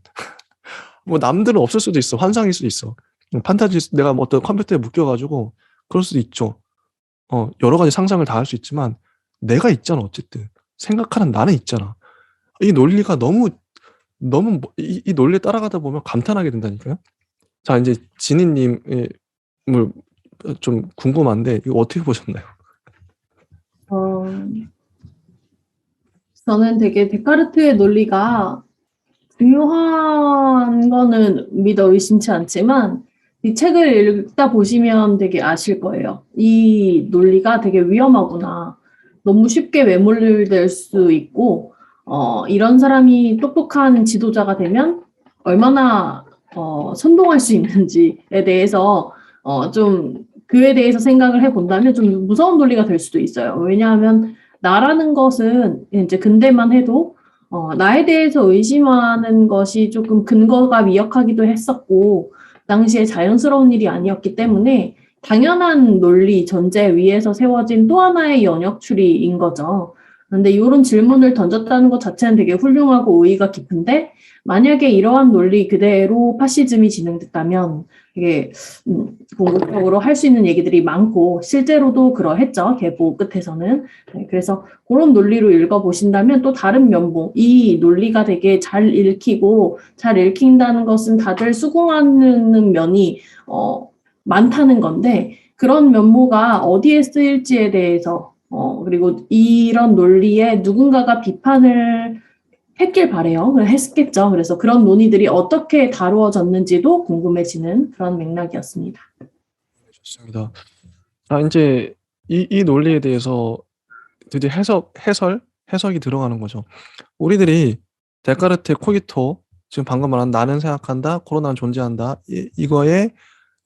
뭐 남들은 없을 수도 있어. 환상일 수도 있어. 판타지 내가 뭐 어떤 컴퓨터에 묶여가지고 그럴 수도 있죠. 여러 가지 상상을 다 할 수 있지만 내가 있잖아 어쨌든. 생각하는 나는 있잖아. 이 논리가 너무 이 논리에 따라가다 보면 감탄하게 된다니까요. 자 이제 지니님을 좀 궁금한데 이거 어떻게 보셨나요? 어, 저는 되게 데카르트의 논리가 중요한 거는 믿어 의심치 않지만 이 책을 읽다 보시면 되게 아실 거예요. 이 논리가 되게 위험하구나. 너무 쉽게 매몰될 수 있고 이런 사람이 똑똑한 지도자가 되면 얼마나 선동할 수 있는지에 대해서 좀 그에 대해서 생각을 해본다면 좀 무서운 논리가 될 수도 있어요. 왜냐하면 나라는 것은 이제 근대만 해도 나에 대해서 의심하는 것이 조금 근거가 미약하기도 했었고, 당시에 자연스러운 일이 아니었기 때문에 당연한 논리, 전제 위에서 세워진 또 하나의 연역 추리인 거죠. 근데 이런 질문을 던졌다는 것 자체는 되게 훌륭하고 의의가 깊은데, 만약에 이러한 논리 그대로 파시즘이 진행됐다면 되게 궁극적으로 할 수 있는 얘기들이 많고 실제로도 그러했죠. 계보 끝에서는. 네, 그래서 그런 논리로 읽어보신다면 또 다른 면모, 이 논리가 되게 잘 읽히고 잘 읽힌다는 것은 다들 수긍하는 면이 많다는 건데 그런 면모가 어디에 쓰일지에 대해서 그리고 이런 논리에 누군가가 비판을 했길 바래요. 했겠죠. 그래서 그런 논의들이 어떻게 다루어졌는지도 궁금해지는 그런 맥락이었습니다. 좋습니다. 이제 이 논리에 대해서 드디어 해석이 들어가는 거죠. 우리들이 데카르트의 코기토, 지금 방금 말한 나는 생각한다, 코로나는 존재한다, 이거에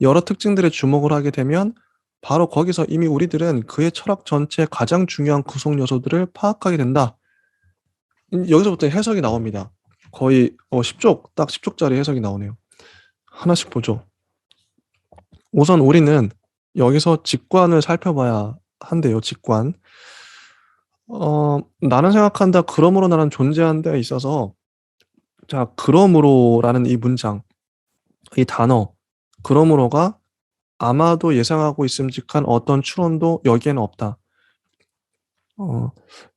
여러 특징들에 주목을 하게 되면 바로 거기서 이미 우리들은 그의 철학 전체의 가장 중요한 구성 요소들을 파악하게 된다. 여기서부터 해석이 나옵니다. 거의 10쪽, 딱 10쪽짜리 해석이 나오네요. 하나씩 보죠. 우선 우리는 여기서 직관을 살펴봐야 한대요. 직관. 나는 생각한다. 그러므로 나는 존재한다에 있어서 자, 그러므로라는 이 문장, 이 단어, 그러므로가 아마도 예상하고 있음직한 어떤 추론도 여기에는 없다.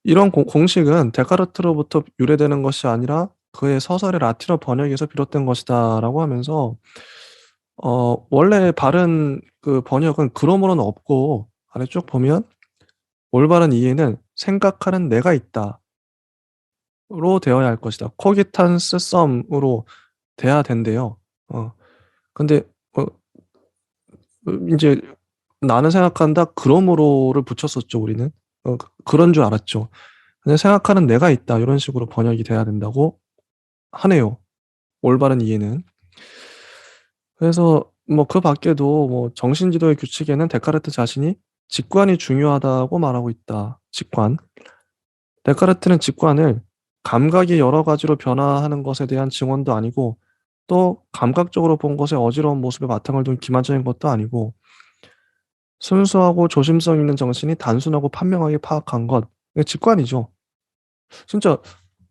이런 공식은 데카르트로부터 유래되는 것이 아니라 그의 서설의 라틴어 번역에서 비롯된 것이다라고 하면서 원래 바른 그 번역은 그러므로는 없고 아래 쭉 보면 올바른 이해는 생각하는 내가 있다로 되어야 할 것이다. 코기탄스 썸으로 돼야 된대요. 근데 이제 나는 생각한다 그러므로를 붙였었죠 우리는. 그런 줄 알았죠. 근데 생각하는 내가 있다 이런 식으로 번역이 돼야 된다고 하네요. 올바른 이해는. 그래서 뭐 그 밖에도 뭐 정신지도의 규칙에는 데카르트 자신이 직관이 중요하다고 말하고 있다. 직관. 데카르트는 직관을 감각이 여러 가지로 변화하는 것에 대한 증언도 아니고 또 감각적으로 본 것의 어지러운 모습에 바탕을 둔 기만적인 것도 아니고 순수하고 조심성 있는 정신이 단순하고 판명하게 파악한 것. 이게 직관이죠. 진짜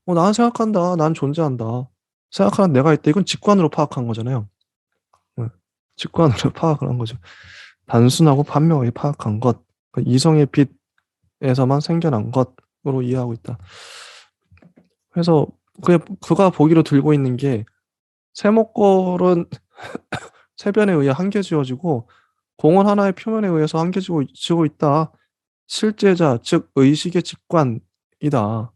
나는 생각한다. 난 존재한다. 생각하는 내가 있다. 이건 직관으로 파악한 거잖아요. 응. 직관으로 파악을 한 거죠. 단순하고 판명하게 파악한 것. 그러니까 이성의 빛에서만 생겨난 것으로 이해하고 있다. 그래서 그가 보기로 들고 있는 게 세목골은 세변에 의해 한계 지어지고 공은 하나의 표면에 의해서 지고 있다. 실제자, 즉 의식의 직관이다.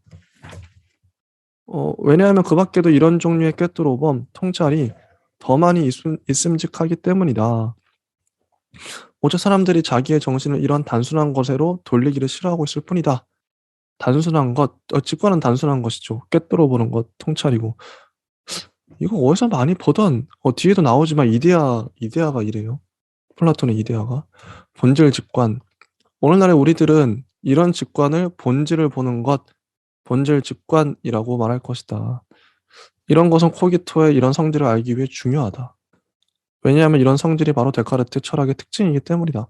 왜냐하면 그 밖에도 이런 종류의 꿰뚫어봄, 통찰이 더 많이 있음직하기 때문이다. 오직 사람들이 자기의 정신을 이런 단순한 것으로 돌리기를 싫어하고 있을 뿐이다. 단순한 것, 직관은 단순한 것이죠. 꿰뚫어보는 것, 통찰이고. 이거 어디서 많이 보던, 뒤에도 나오지만 이데아가 이래요. 플라톤의 이데아가. 본질 직관. 오늘날의 우리들은 이런 직관을 본질을 보는 것, 본질 직관이라고 말할 것이다. 이런 것은 코기토의 이런 성질을 알기 위해 중요하다. 왜냐하면 이런 성질이 바로 데카르트 철학의 특징이기 때문이다.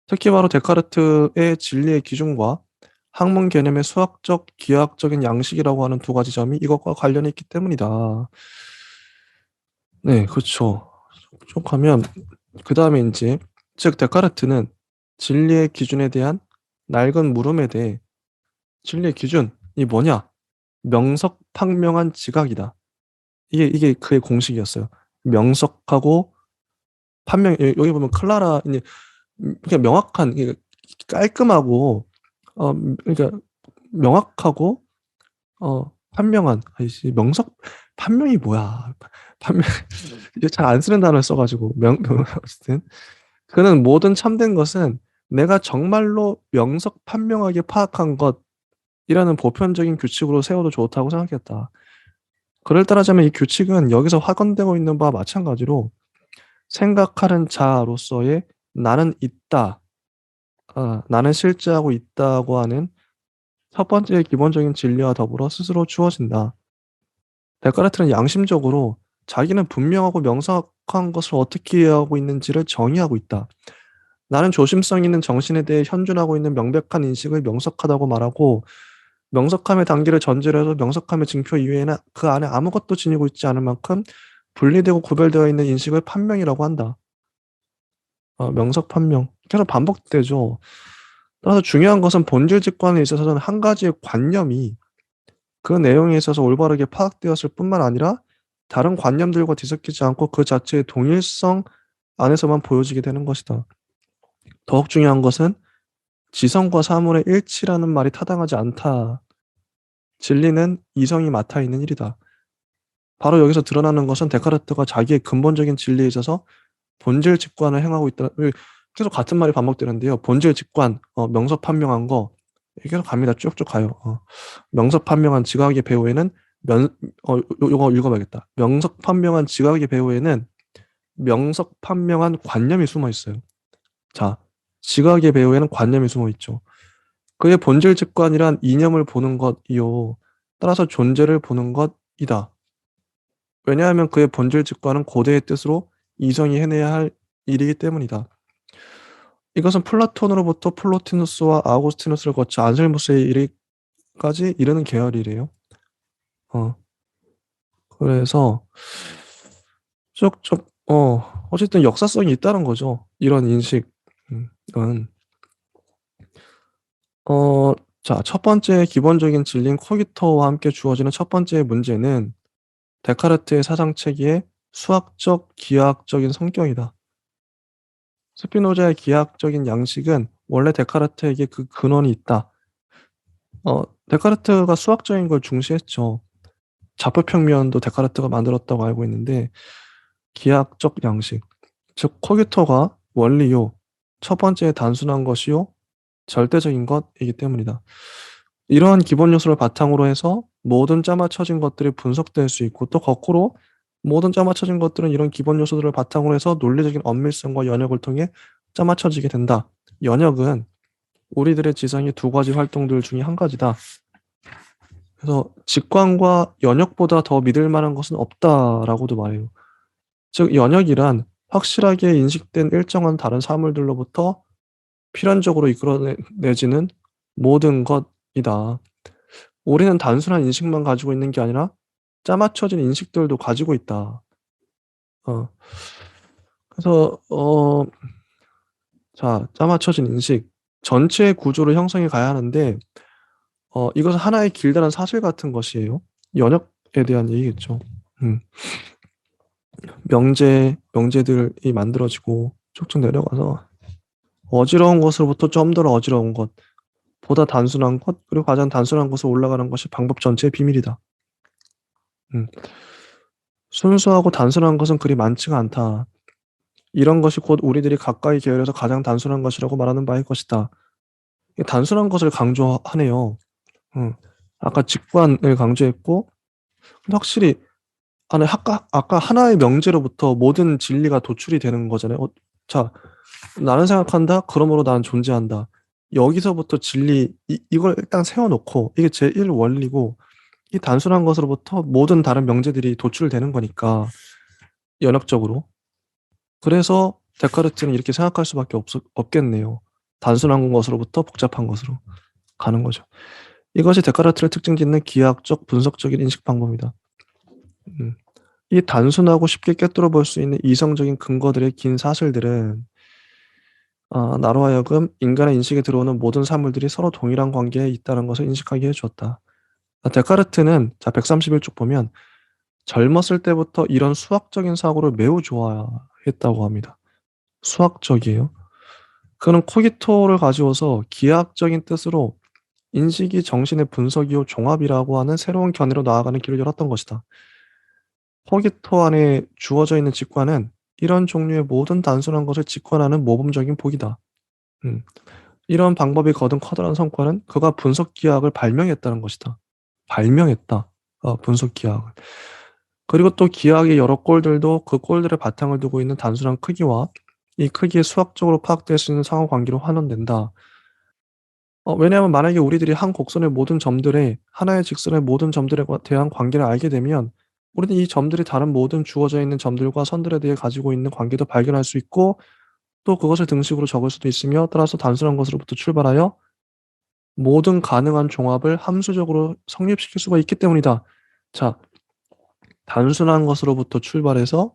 특히 바로 데카르트의 진리의 기준과 학문 개념의 수학적, 기하학적인 양식이라고 하는 두 가지 점이 이것과 관련이 있기 때문이다. 네, 그렇죠. 쭉 하면 그 다음에 이제 즉 데카르트는 진리의 기준에 대한 낡은 물음에 대해 진리의 기준이 뭐냐? 명석팍명한 지각이다. 이게 그의 공식이었어요. 명석하고 판명 여기 보면 클라라 이제 그냥 명확한 이게 깔끔하고 그러니까 명확하고 판명한 아이씨 명석 판명이 뭐야? 판명 이게 잘 안 쓰는 단어를 써가지고 어쨌든 그는 모든 참된 것은 내가 정말로 명석판명하게 파악한 것이라는 보편적인 규칙으로 세워도 좋다고 생각했다. 그를 따르자면 이 규칙은 여기서 확언되고 있는 바와 마찬가지로 생각하는 자로서의 나는 있다, 나는 실제하고 있다고 하는 첫 번째 기본적인 진리와 더불어 스스로 주어진다. 데카르트는 양심적으로 자기는 분명하고 명확한 것을 어떻게 이해하고 있는지를 정의하고 있다. 나는 조심성 있는 정신에 대해 현존하고 있는 명백한 인식을 명석하다고 말하고 명석함의 단계를 전제로 해서 명석함의 징표 이외에는 그 안에 아무것도 지니고 있지 않을 만큼 분리되고 구별되어 있는 인식을 판명이라고 한다. 명석 판명. 계속 반복되죠. 따라서 중요한 것은 본질 직관에 있어서는 한 가지의 관념이 그 내용에 있어서 올바르게 파악되었을 뿐만 아니라 다른 관념들과 뒤섞이지 않고 그 자체의 동일성 안에서만 보여지게 되는 것이다. 더욱 중요한 것은 지성과 사물의 일치라는 말이 타당하지 않다. 진리는 이성이 맡아 있는 일이다. 바로 여기서 드러나는 것은 데카르트가 자기의 근본적인 진리에 있어서 본질 직관을 행하고 있다. 계속 같은 말이 반복되는데요. 본질 직관, 명석 판명한 거 계속 갑니다. 쭉쭉 가요. 명석 판명한 지각의 배후에는 요거 읽어봐야겠다. 명석 판명한 지각의 배후에는 명석 판명한 관념이 숨어 있어요. 자, 지각의 배후에는 관념이 숨어 있죠. 그의 본질 직관이란 이념을 보는 것이요. 따라서 존재를 보는 것이다. 왜냐하면 그의 본질 직관은 고대의 뜻으로 이성이 해내야 할 일이기 때문이다. 이것은 플라톤으로부터 플로티누스와 아우구스티누스를 거쳐 안셀무스에 이르기까지 이르는 계열이래요. 어, 그래서 쭉쭉 어쨌든 역사성이 있다는 거죠. 이런 인식은. 자, 첫 번째 기본적인 진리인 코기토와 함께 주어지는 첫 번째 문제는 데카르트의 사상 체계의 수학적, 기하학적인 성격이다. 스피노자의 기하학적인 양식은 원래 데카르트에게 그 근원이 있다. 데카르트가 수학적인 걸 중시했죠. 자포평면도 데카르트가 만들었다고 알고 있는데 기하학적 양식, 즉 코기토가 원리요, 첫 번째 단순한 것이요, 절대적인 것이기 때문이다. 이러한 기본 요소를 바탕으로 해서 모든 짜맞춰진 것들이 분석될 수 있고 또 거꾸로 모든 짜맞춰진 것들은 이런 기본 요소들을 바탕으로 해서 논리적인 엄밀성과 연역을 통해 짜맞춰지게 된다. 연역은 우리들의 지성의 두 가지 활동들 중에 한 가지다. 그래서 직관과 연역보다 더 믿을 만한 것은 없다라고도 말해요. 즉 연역이란 확실하게 인식된 일정한 다른 사물들로부터 필연적으로 이끌어내지는 모든 것이다. 우리는 단순한 인식만 가지고 있는 게 아니라 짜맞춰진 인식들도 가지고 있다. 어, 그래서 자, 짜맞춰진 인식 전체의 구조를 형성해 가야 하는데 이것은 하나의 길다란 사실 같은 것이에요. 연역에 대한 얘기겠죠. 음. 명제들이 만들어지고 쭉쭉 내려가서 어지러운 것으로부터 좀 더 어지러운 것, 보다 단순한 것, 그리고 가장 단순한 것으로 올라가는 것이 방법 전체의 비밀이다. 순수하고 단순한 것은 그리 많지가 않다. 이런 것이 곧 우리들이 가까이 게으려서 가장 단순한 것이라고 말하는 바일 것이다. 이 단순한 것을 강조하네요. 아까 직관을 강조했고, 근데 확실히 아까 하나의 명제로부터 모든 진리가 도출이 되는 거잖아요. 자, 나는 생각한다. 그러므로 나는 존재한다. 여기서부터 진리 이걸 일단 세워놓고 이게 제1 원리고 이 단순한 것으로부터 모든 다른 명제들이 도출되는 거니까 연역적으로. 그래서 데카르트는 이렇게 생각할 수밖에 없겠네요. 단순한 것으로부터 복잡한 것으로 가는 거죠. 이것이 데카르트를 특징 짓는 기하학적 분석적인 인식 방법이다. 이 단순하고 쉽게 꿰뚫어 볼 수 있는 이성적인 근거들의 긴 사실들은 나로 하여금 인간의 인식에 들어오는 모든 사물들이 서로 동일한 관계에 있다는 것을 인식하게 해주었다. 데카르트는 131쪽 보면 젊었을 때부터 이런 수학적인 사고를 매우 좋아했다고 합니다. 수학적이에요. 그는 코기토를 가지고서 기하학적인 뜻으로 인식이 정신의 분석이요 종합이라고 하는 새로운 견해로 나아가는 길을 열었던 것이다. 코기토 안에 주어져 있는 직관은 이런 종류의 모든 단순한 것을 직관하는 모범적인 복이다. 이런 방법이 거둔 커다란 성과는 그가 분석 기하학을 발명했다는 것이다. 발명했다. 분석 기하학을. 그리고 또 기하학의 여러 꼴들도 그 꼴들의 바탕을 두고 있는 단순한 크기와 이 크기에 수학적으로 파악될 수 있는 상호관계로 환원된다. 왜냐하면 만약에 우리들이 한 곡선의 모든 점들에 하나의 직선의 모든 점들에 대한 관계를 알게 되면 우리는 이 점들이 다른 모든 주어져 있는 점들과 선들에 대해 가지고 있는 관계도 발견할 수 있고 또 그것을 등식으로 적을 수도 있으며 따라서 단순한 것으로부터 출발하여 모든 가능한 종합을 함수적으로 성립시킬 수가 있기 때문이다. 자, 단순한 것으로부터 출발해서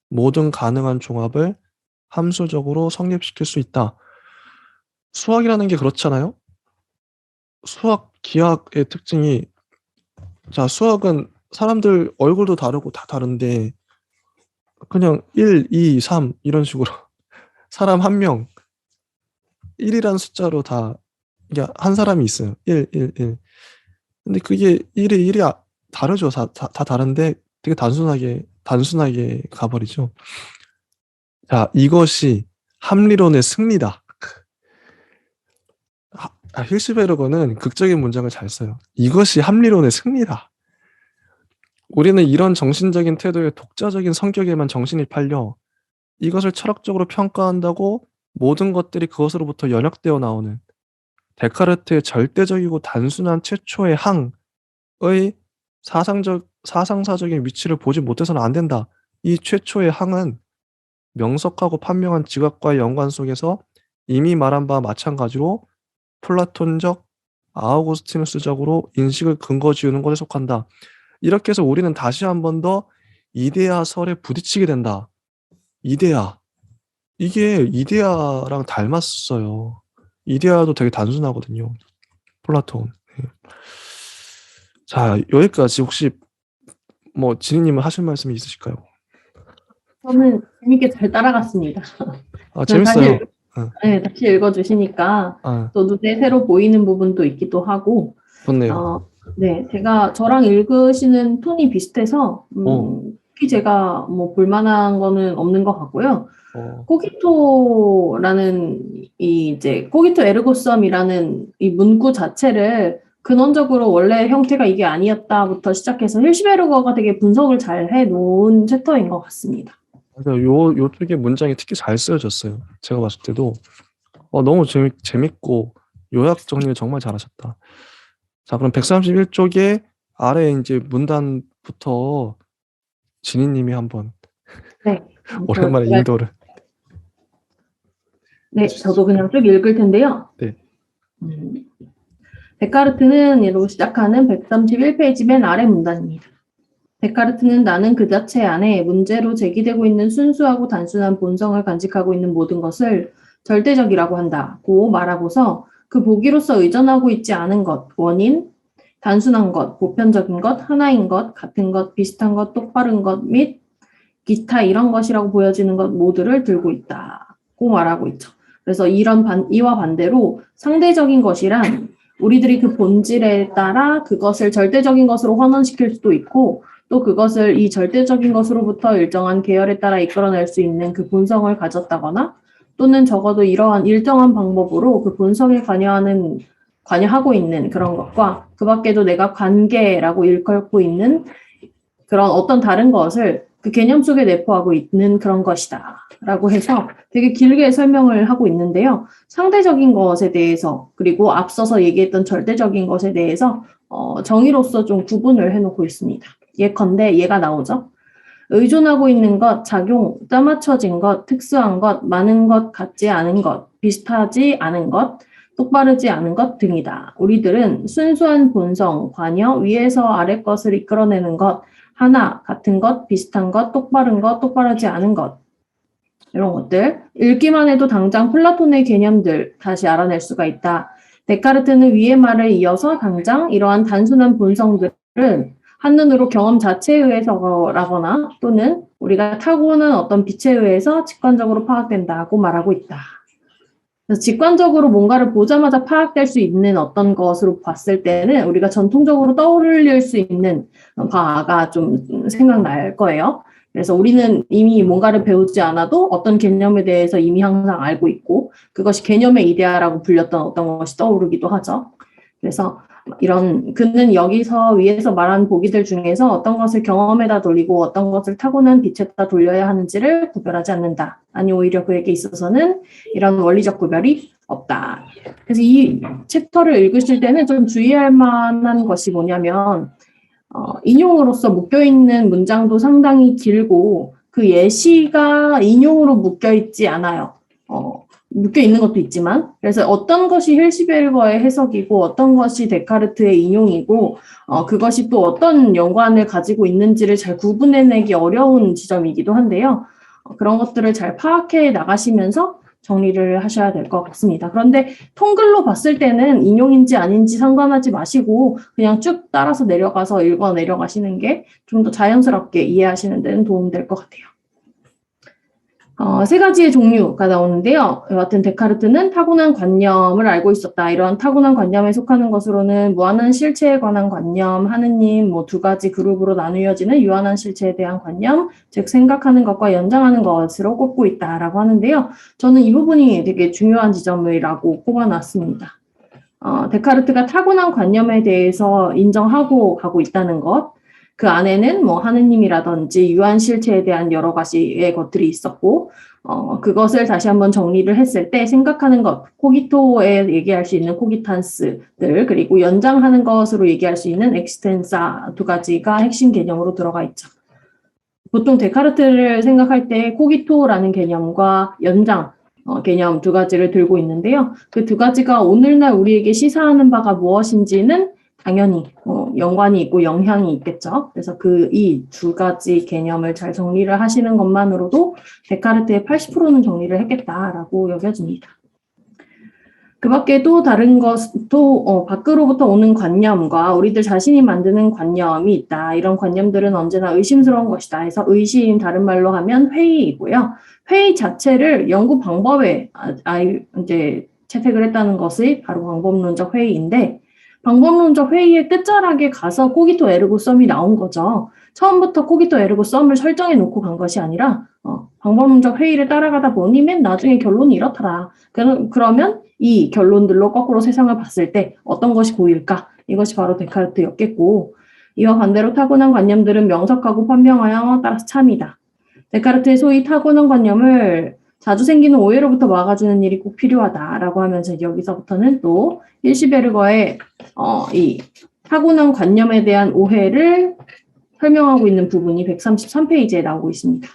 모든 가능한 종합을 함수적으로 성립시킬 수 있다. 수학이라는 게 그렇잖아요. 수학, 기하의 특징이 수학은 사람들 얼굴도 다르고 다 다른데 그냥 1, 2, 3 이런 식으로 사람 한 명 1이라는 숫자로 다 이게 한 사람이 있어요. 1, 1, 1. 근데 그게 1이 다르죠. 다 다른데 되게 단순하게 가버리죠. 자, 이것이 합리론의 승리다. 힐스베르거는 극적인 문장을 잘 써요. 이것이 합리론의 승리다. 우리는 이런 정신적인 태도의 독자적인 성격에만 정신이 팔려 이것을 철학적으로 평가한다고 모든 것들이 그것으로부터 연역되어 나오는 데카르트의 절대적이고 단순한 최초의 항의 사상사적인 위치를 보지 못해서는 안 된다. 이 최초의 항은 명석하고 판명한 지각과의 연관 속에서 이미 말한 바와 마찬가지로 플라톤적, 아우구스티누스적으로 인식을 근거 지우는 것에 속한다. 이렇게 해서 우리는 다시 한 번 더 이데아설에 부딪히게 된다. 이데아. 이게 이데아랑 닮았어요. 이데아도 되게 단순하거든요. 플라톤. 네. 자, 여기까지 혹시 지니님은 하실 말씀이 있으실까요? 저는 재밌게 잘 따라갔습니다. 재밌어요. 다시 읽어주시니까 아, 또 눈에 새로 보이는 부분도 있기도 하고, 좋네요. 네, 저랑 읽으시는 톤이 비슷해서, 오, 특히 제가 볼만한 거는 없는 것 같고요. 어, 코기토라는 코기토 에르고썸이라는 이 문구 자체를 근원적으로 원래 형태가 이게 아니었다부터 시작해서 힐시베르거가 되게 분석을 잘 해놓은 챕터인 것 같습니다. 맞아요. 요쪽에 문장이 특히 잘 쓰여졌어요. 제가 봤을 때도 너무 재밌고 요약 정리를 정말 잘하셨다. 자, 그럼 131쪽에 아래 이제 문단부터 지니님이 한번 네. 오랜만에 인도를. 네, 저도 그냥 쭉 읽을 텐데요. 네. 데카르트는 이로 시작하는 131페이지 맨 아래 문단입니다. 데카르트는 나는 그 자체 안에 문제로 제기되고 있는 순수하고 단순한 본성을 간직하고 있는 모든 것을 절대적이라고 한다고 말하고서 그 보기로서 의존하고 있지 않은 것, 원인, 단순한 것, 보편적인 것, 하나인 것, 같은 것, 비슷한 것, 똑바른 것 및 기타 이런 것이라고 보여지는 것 모두를 들고 있다. 말하고 있죠. 그래서 이와 반대로 상대적인 것이란 우리들이 그 본질에 따라 그것을 절대적인 것으로 환원시킬 수도 있고 또 그것을 이 절대적인 것으로부터 일정한 계열에 따라 이끌어낼 수 있는 그 본성을 가졌다거나 또는 적어도 이러한 일정한 방법으로 그 본성에 관여하고 있는 그런 것과 그 밖에도 내가 관계라고 일컬고 있는 그런 어떤 다른 것을 그 개념 속에 내포하고 있는 그런 것이다 라고 해서 되게 길게 설명을 하고 있는데요. 상대적인 것에 대해서 그리고 앞서서 얘기했던 절대적인 것에 대해서 정의로서 좀 구분을 해놓고 있습니다. 예컨대 얘가 나오죠. 의존하고 있는 것, 작용, 짜맞춰진 것, 특수한 것, 많은 것, 같지 않은 것, 비슷하지 않은 것, 똑바르지 않은 것 등이다. 우리들은 순수한 본성, 관여, 위에서 아래 것을 이끌어내는 것, 하나, 같은 것, 비슷한 것, 똑바른 것, 똑바르지 않은 것 이런 것들 읽기만 해도 당장 플라톤의 개념들 다시 알아낼 수가 있다. 데카르트는 위의 말을 이어서 당장 이러한 단순한 본성들은 한눈으로 경험 자체에 의해서라거나 또는 우리가 타고난 어떤 빛에 의해서 직관적으로 파악된다고 말하고 있다. 그래서 직관적으로 뭔가를 보자마자 파악될 수 있는 어떤 것으로 봤을 때는 우리가 전통적으로 떠올릴 수 있는 바가 좀 생각날 거예요. 그래서 우리는 이미 뭔가를 배우지 않아도 어떤 개념에 대해서 이미 항상 알고 있고 그것이 개념의 이데아라고 불렸던 어떤 것이 떠오르기도 하죠. 그래서 그는 여기서 위에서 말한 보기들 중에서 어떤 것을 경험에다 돌리고 어떤 것을 타고난 빛에다 돌려야 하는지를 구별하지 않는다. 아니 오히려 그에게 있어서는 이런 원리적 구별이 없다. 그래서 이 챕터를 읽으실 때는 좀 주의할 만한 것이 뭐냐면 인용으로서 묶여있는 문장도 상당히 길고 그 예시가 인용으로 묶여있지 않아요. 묶여있는 것도 있지만 그래서 어떤 것이 힐시베르거의 해석이고 어떤 것이 데카르트의 인용이고 그것이 또 어떤 연관을 가지고 있는지를 잘 구분해내기 어려운 지점이기도 한데요. 그런 것들을 잘 파악해 나가시면서 정리를 하셔야 될 것 같습니다. 그런데 통글로 봤을 때는 인용인지 아닌지 상관하지 마시고 그냥 쭉 따라서 내려가서 읽어 내려가시는 게 좀 더 자연스럽게 이해하시는 데는 도움될 것 같아요. 세 가지의 종류가 나오는데요. 여하튼 데카르트는 타고난 관념을 알고 있었다. 이러한 타고난 관념에 속하는 것으로는 무한한 실체에 관한 관념, 하느님, 두 가지 그룹으로 나누어지는 유한한 실체에 대한 관념, 즉 생각하는 것과 연장하는 것으로 꼽고 있다라고 하는데요. 저는 이 부분이 되게 중요한 지점이라고 꼽아놨습니다. 데카르트가 타고난 관념에 대해서 인정하고 가고 있다는 것, 그 안에는 하느님이라든지 유한 실체에 대한 여러 가지의 것들이 있었고, 그것을 다시 한번 정리를 했을 때 생각하는 것, 코기토에 얘기할 수 있는 코기탄스들, 그리고 연장하는 것으로 얘기할 수 있는 엑스텐사 두 가지가 핵심 개념으로 들어가 있죠. 보통 데카르트를 생각할 때 코기토라는 개념과 연장, 개념 두 가지를 들고 있는데요. 그 두 가지가 오늘날 우리에게 시사하는 바가 무엇인지는 당연히 연관이 있고 영향이 있겠죠. 그래서 이 두 가지 개념을 잘 정리를 하시는 것만으로도 데카르트의 80%는 정리를 했겠다라고 여겨집니다. 그 밖에 또 다른 것도 밖으로부터 오는 관념과 우리들 자신이 만드는 관념이 있다. 이런 관념들은 언제나 의심스러운 것이다. 해서 의심, 다른 말로 하면 회의이고요. 회의 자체를 연구 방법에 이제 채택을 했다는 것이 바로 방법론적 회의인데 방법론적 회의의 끝자락에 가서 코기토 에르고 썸이 나온 거죠. 처음부터 코기토 에르고 썸을 설정해 놓고 간 것이 아니라 방법론적 회의를 따라가다 보니 맨 나중에 결론이 이렇더라. 그러면 이 결론들로 거꾸로 세상을 봤을 때 어떤 것이 고일까? 이것이 바로 데카르트였겠고 이와 반대로 타고난 관념들은 명석하고 판명하여 따라서 참이다. 데카르트의 소위 타고난 관념을 자주 생기는 오해로부터 막아주는 일이 꼭 필요하다라고 하면서 여기서부터는 또 힐시베르거의 이 타고난 관념에 대한 오해를 설명하고 있는 부분이 133페이지에 나오고 있습니다.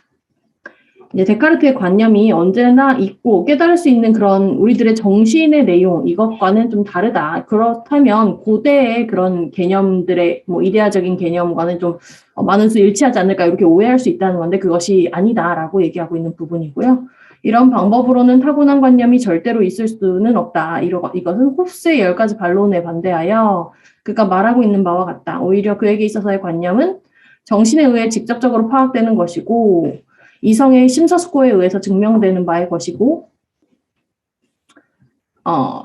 이제 데카르트의 관념이 언제나 있고 깨달을 수 있는 그런 우리들의 정신의 내용 이것과는 좀 다르다. 그렇다면 고대의 그런 개념들의 이데아적인 개념과는 좀 많은 수 일치하지 않을까 이렇게 오해할 수 있다는 건데 그것이 아니다라고 얘기하고 있는 부분이고요. 이런 방법으로는 타고난 관념이 절대로 있을 수는 없다. 이것은 홉스의 10가지 반론에 반대하여 그가 말하고 있는 바와 같다. 오히려 그에게 있어서의 관념은 정신에 의해 직접적으로 파악되는 것이고 이성의 심사숙고에 의해서 증명되는 바의 것이고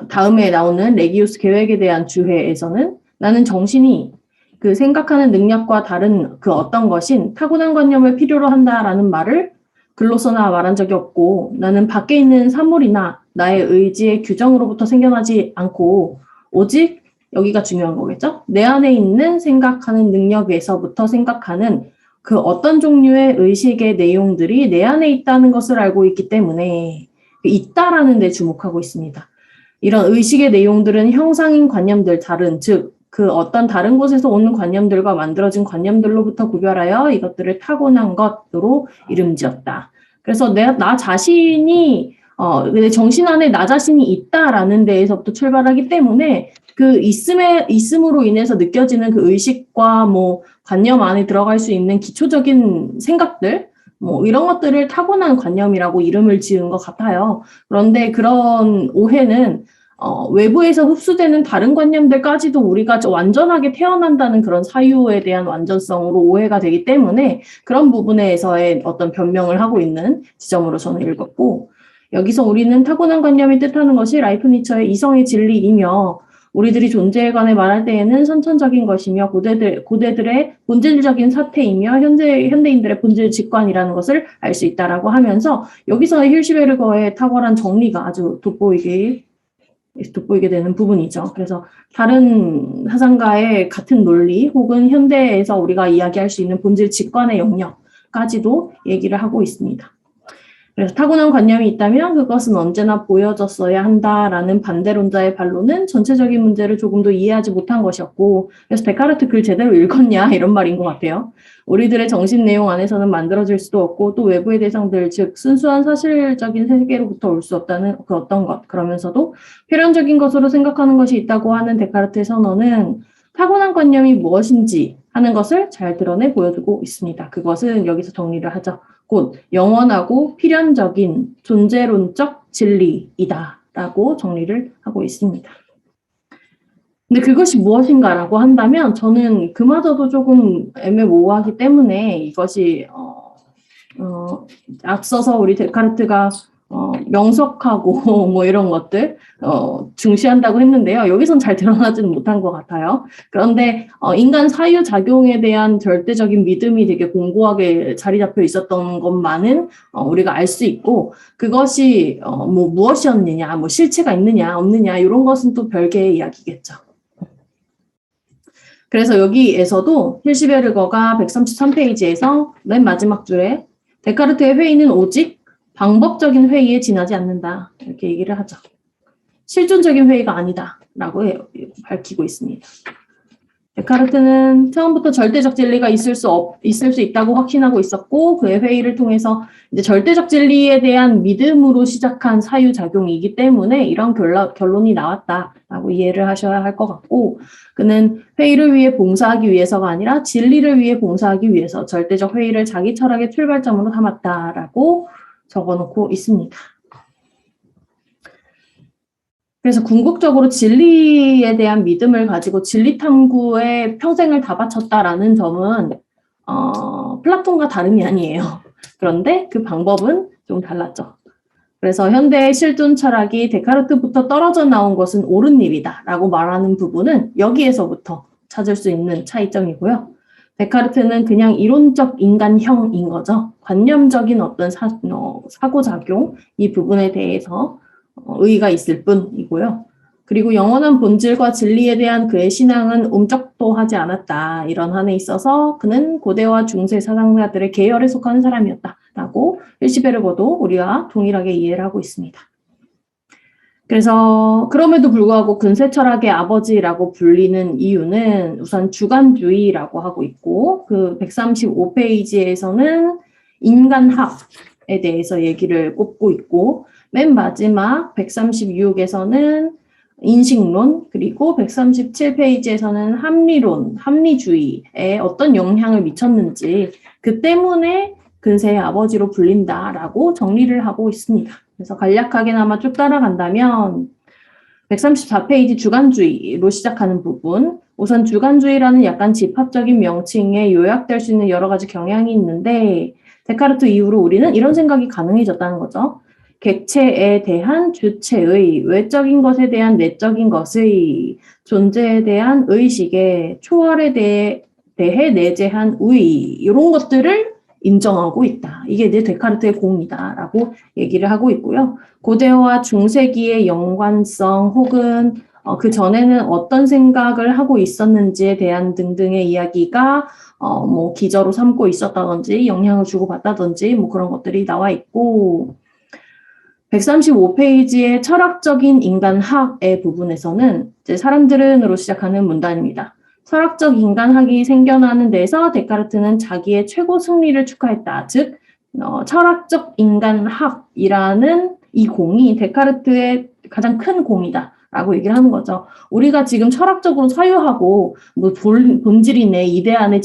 다음에 나오는 레기우스 계획에 대한 주회에서는 나는 정신이 그 생각하는 능력과 다른 그 어떤 것인 타고난 관념을 필요로 한다라는 말을 글로서나 말한 적이 없고 나는 밖에 있는 사물이나 나의 의지의 규정으로부터 생겨나지 않고 오직 여기가 중요한 거겠죠? 내 안에 있는 생각하는 능력에서부터 생각하는 그 어떤 종류의 의식의 내용들이 내 안에 있다는 것을 알고 있기 때문에 있다라는 데 주목하고 있습니다. 이런 의식의 내용들은 형상인 관념들 다른 즉 그 어떤 다른 곳에서 오는 관념들과 만들어진 관념들로부터 구별하여 이것들을 타고난 것으로 이름지었다. 그래서 나 자신이 내 정신 안에 나 자신이 있다라는 데에서부터 출발하기 때문에 그 있음으로 인해서 느껴지는 그 의식과 뭐 관념 안에 들어갈 수 있는 기초적인 생각들 뭐 이런 것들을 타고난 관념이라고 이름을 지은 것 같아요. 그런데 그런 오해는 외부에서 흡수되는 다른 관념들까지도 우리가 완전하게 태어난다는 그런 사유에 대한 완전성으로 오해가 되기 때문에 그런 부분에서의 어떤 변명을 하고 있는 지점으로 저는 읽었고 여기서 우리는 타고난 관념이 뜻하는 것이 라이프니처의 이성의 진리이며 우리들이 존재에 관해 말할 때에는 선천적인 것이며 고대들의 본질적인 사태이며 현대인들의 본질 직관이라는 것을 알 수 있다라고 하면서 여기서 힐시베르거의 탁월한 정리가 아주 돋보이게 되는 부분이죠. 그래서 다른 사상가의 같은 논리 혹은 현대에서 우리가 이야기할 수 있는 본질 직관의 영역까지도 얘기를 하고 있습니다. 그래서 타고난 관념이 있다면 그것은 언제나 보여졌어야 한다라는 반대론자의 반론은 전체적인 문제를 조금 더 이해하지 못한 것이었고 그래서 데카르트 글 제대로 읽었냐 이런 말인 것 같아요. 우리들의 정신 내용 안에서는 만들어질 수도 없고 또 외부의 대상들 즉 순수한 사실적인 세계로부터 올 수 없다는 그 어떤 것 그러면서도 필연적인 것으로 생각하는 것이 있다고 하는 데카르트의 선언은 타고난 관념이 무엇인지 하는 것을 잘 드러내 보여주고 있습니다. 그것은 여기서 정리를 하죠. 곧 영원하고 필연적인 존재론적 진리이다라고 정리를 하고 있습니다. 근데 그것이 무엇인가라고 한다면 저는 그마저도 조금 애매모호하기 때문에 이것이 앞서서 우리 데카르트가 명석하고 뭐 이런 것들 중시한다고 했는데요. 여기선 잘 드러나지는 못한 것 같아요. 그런데 인간 사유작용에 대한 절대적인 믿음이 되게 공고하게 자리 잡혀 있었던 것만은 우리가 알 수 있고 그것이 뭐 무엇이었느냐, 뭐 실체가 있느냐 없느냐 이런 것은 또 별개의 이야기겠죠. 그래서 여기에서도 힐시베르거가 133페이지에서 맨 마지막 줄에 데카르트의 회의는 오직 방법적인 회의에 지나지 않는다. 이렇게 얘기를 하죠. 실존적인 회의가 아니다. 라고 밝히고 있습니다. 데카르트는 처음부터 절대적 진리가 있을 수 있다고 확신하고 있었고 그의 회의를 통해서 이제 절대적 진리에 대한 믿음으로 시작한 사유작용이기 때문에 이런 결론이 나왔다라고 이해를 하셔야 할 것 같고 그는 회의를 위해 봉사하기 위해서가 아니라 진리를 위해 봉사하기 위해서 절대적 회의를 자기 철학의 출발점으로 삼았다라고 적어놓고 있습니다. 그래서 궁극적으로 진리에 대한 믿음을 가지고 진리 탐구에 평생을 다 바쳤다라는 점은 플라톤과 다름이 아니에요. 그런데 그 방법은 좀 달랐죠. 그래서 현대의 실존 철학이 데카르트부터 떨어져 나온 것은 옳은 일이다 라고 말하는 부분은 여기에서부터 찾을 수 있는 차이점이고요. 데카르트는 그냥 이론적 인간형인 거죠. 관념적인 어떤 사고작용 이 부분에 대해서 의의가 있을 뿐이고요. 그리고 영원한 본질과 진리에 대한 그의 신앙은 옴짝도 하지 않았다. 이런 한에 있어서 그는 고대와 중세 사상가들의 계열에 속하는 사람이었다라고 힐시베르거도 우리와 동일하게 이해를 하고 있습니다. 그래서 그럼에도 불구하고 근세 철학의 아버지라고 불리는 이유는 우선 주관주의라고 하고 있고 그 135페이지에서는 인간학에 대해서 얘기를 꼽고 있고 맨 마지막 136에서는 인식론 그리고 137페이지에서는 합리론, 합리주의에 어떤 영향을 미쳤는지 그 때문에 근세의 아버지로 불린다라고 정리를 하고 있습니다. 그래서 간략하게나마 쭉 따라간다면 134페이지 주관주의로 시작하는 부분 우선 주관주의라는 약간 집합적인 명칭에 요약될 수 있는 여러 가지 경향이 있는데 데카르트 이후로 우리는 이런 생각이 가능해졌다는 거죠. 객체에 대한 주체의, 외적인 것에 대한 내적인 것의, 존재에 대한 의식의, 초월에 대해 내재한 우의, 이런 것들을 인정하고 있다. 이게 이제 데카르트의 공이다라고 얘기를 하고 있고요. 고대와 중세기의 연관성 혹은 그 전에는 어떤 생각을 하고 있었는지에 대한 등등의 이야기가 뭐 기저로 삼고 있었다든지 영향을 주고받다든지 뭐 그런 것들이 나와 있고 135페이지의 철학적인 인간학의 부분에서는 이제 사람들은으로 시작하는 문단입니다. 철학적 인간학이 생겨나는 데서 데카르트는 자기의 최고 승리를 축하했다. 즉 철학적 인간학이라는 이 공이 데카르트의 가장 큰 공이다. 라고 얘기를 하는 거죠. 우리가 지금 철학적으로 사유하고 뭐 본질이네, 이데아네,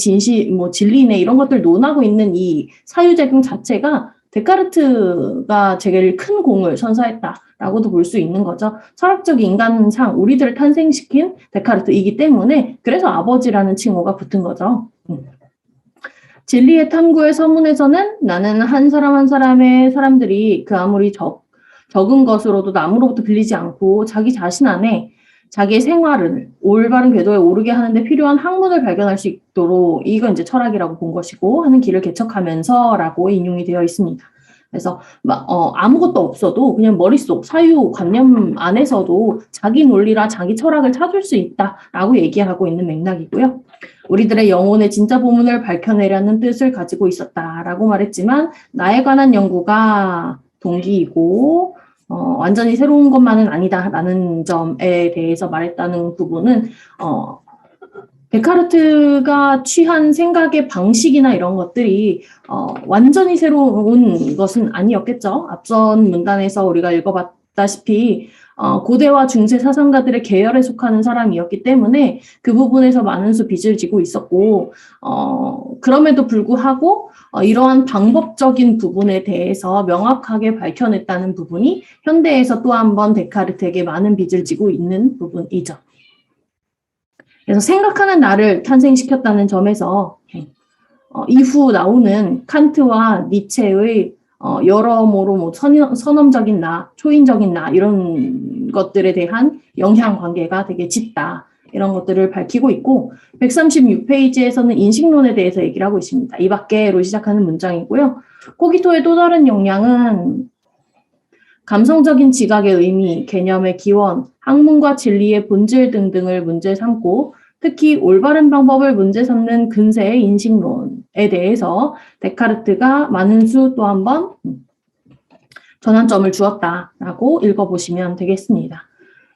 뭐 진리네 이런 것들 논하고 있는 이 사유작용 자체가 데카르트가 제일 큰 공을 선사했다라고도 볼 수 있는 거죠. 철학적 인간상 우리들을 탄생시킨 데카르트이기 때문에 그래서 아버지라는 칭호가 붙은 거죠. 진리의 탐구의 서문에서는 나는 한 사람 한 사람의 사람들이 그 아무리 적은 것으로도 남으로부터 빌리지 않고 자기 자신 안에 자기의 생활을 올바른 궤도에 오르게 하는데 필요한 학문을 발견할 수 있도록 이건 이제 철학이라고 본 것이고 하는 길을 개척하면서라고 인용이 되어 있습니다. 그래서 아무것도 없어도 그냥 머릿속 사유 관념 안에서도 자기 논리라 자기 철학을 찾을 수 있다라고 얘기하고 있는 맥락이고요. 우리들의 영혼의 진짜 보문을 밝혀내려는 뜻을 가지고 있었다라고 말했지만 나에 관한 연구가 동기이고 완전히 새로운 것만은 아니다라는 점에 대해서 말했다는 부분은 데카르트가 취한 생각의 방식이나 이런 것들이 완전히 새로운 것은 아니었겠죠. 앞선 문단에서 우리가 읽어봤다시피 고대와 중세 사상가들의 계열에 속하는 사람이었기 때문에 그 부분에서 많은 수 빚을 지고 있었고 그럼에도 불구하고 이러한 방법적인 부분에 대해서 명확하게 밝혀냈다는 부분이 현대에서 또 한 번 데카르트에게 많은 빚을 지고 있는 부분이죠. 그래서 생각하는 나를 탄생시켰다는 점에서 이후 나오는 칸트와 니체의 여러모로 뭐 선험적인 나, 초인적인 나 이런 것들에 대한 영향 관계가 되게 짙다. 이런 것들을 밝히고 있고 136페이지에서는 인식론에 대해서 얘기를 하고 있습니다. 이 밖에로 시작하는 문장이고요. 코기토의 또 다른 역량은 감성적인 지각의 의미, 개념의 기원, 학문과 진리의 본질 등등을 문제 삼고 특히 올바른 방법을 문제 삼는 근세의 인식론에 대해서 데카르트가 많은 수 또 한 번 전환점을 주었다라고 읽어보시면 되겠습니다.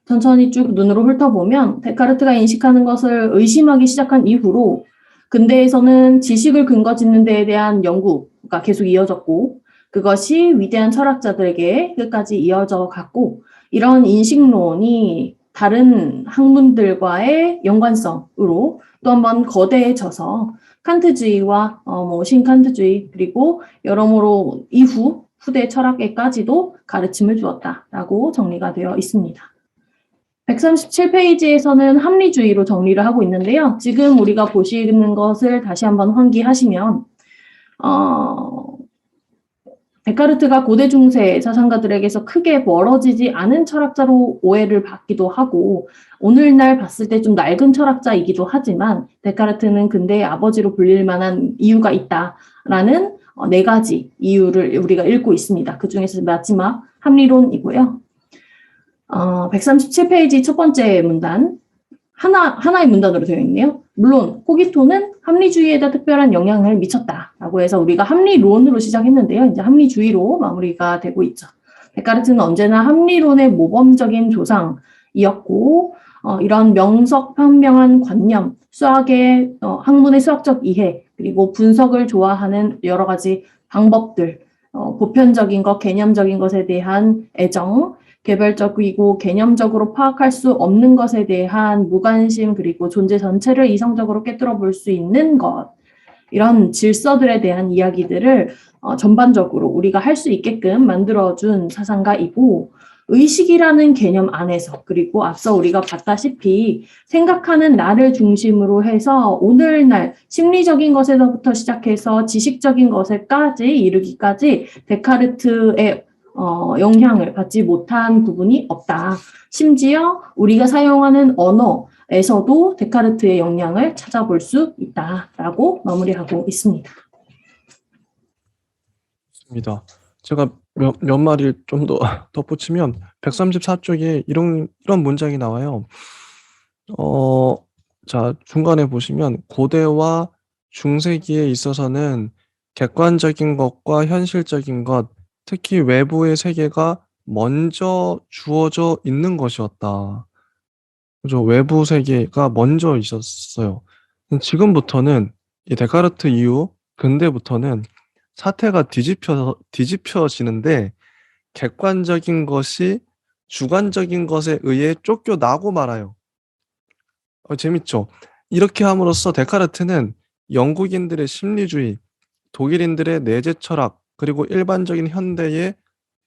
천천히 쭉 눈으로 훑어보면 데카르트가 인식하는 것을 의심하기 시작한 이후로 근대에서는 지식을 근거 짓는 데에 대한 연구가 계속 이어졌고 그것이 위대한 철학자들에게 끝까지 이어져 갔고 이런 인식론이 다른 학문들과의 연관성으로 또 한 번 거대해져서 칸트주의와 신칸트주의 그리고 여러모로 후대 철학에까지도 가르침을 주었다라고 정리가 되어 있습니다. 137페이지에서는 합리주의로 정리를 하고 있는데요. 지금 우리가 보시는 것을 다시 한번 환기하시면 데카르트가 고대 중세 사상가들에게서 크게 멀어지지 않은 철학자로 오해를 받기도 하고 오늘날 봤을 때 좀 낡은 철학자이기도 하지만 데카르트는 근대의 아버지로 불릴 만한 이유가 있다라는 4가지 이유를 우리가 읽고 있습니다. 그 중에서 마지막 합리론이고요. 137페이지 첫 번째 문단 하나의 문단으로 되어 있네요. 물론 코기토는 합리주의에다 특별한 영향을 미쳤다라고 해서 우리가 합리론으로 시작했는데요. 이제 합리주의로 마무리가 되고 있죠. 데카르트는 언제나 합리론의 모범적인 조상이었고 이런 명석현명한 관념, 수학의 학문의 수학적 이해 그리고 분석을 좋아하는 여러 가지 방법들, 보편적인 것, 개념적인 것에 대한 애정, 개별적이고 개념적으로 파악할 수 없는 것에 대한 무관심 그리고 존재 전체를 이성적으로 꿰뚫어 볼 수 있는 것 이런 질서들에 대한 이야기들을 전반적으로 우리가 할 수 있게끔 만들어준 사상가이고 의식이라는 개념 안에서 그리고 앞서 우리가 봤다시피 생각하는 나를 중심으로 해서 오늘날 심리적인 것에서부터 시작해서 지식적인 것에까지 이르기까지 데카르트의 영향을 받지 못한 부분이 없다. 심지어 우리가 사용하는 언어에서도 데카르트의 영향을 찾아볼 수 있다라고 마무리하고 있습니다. 입니다. 제가 몇 마디를 좀 더 덧붙이면 134쪽에 이런 문장이 나와요. 자, 중간에 보시면 고대와 중세기에 있어서는 객관적인 것과 현실적인 것, 특히 외부의 세계가 먼저 주어져 있는 것이었다. 그죠? 외부 세계가 먼저 있었어요. 지금부터는 이 데카르트 이후 근대부터는 사태가 뒤집혀지는데 객관적인 것이 주관적인 것에 의해 쫓겨나고 말아요. 재밌죠? 이렇게 함으로써 데카르트는 영국인들의 심리주의, 독일인들의 내재 철학, 그리고 일반적인 현대의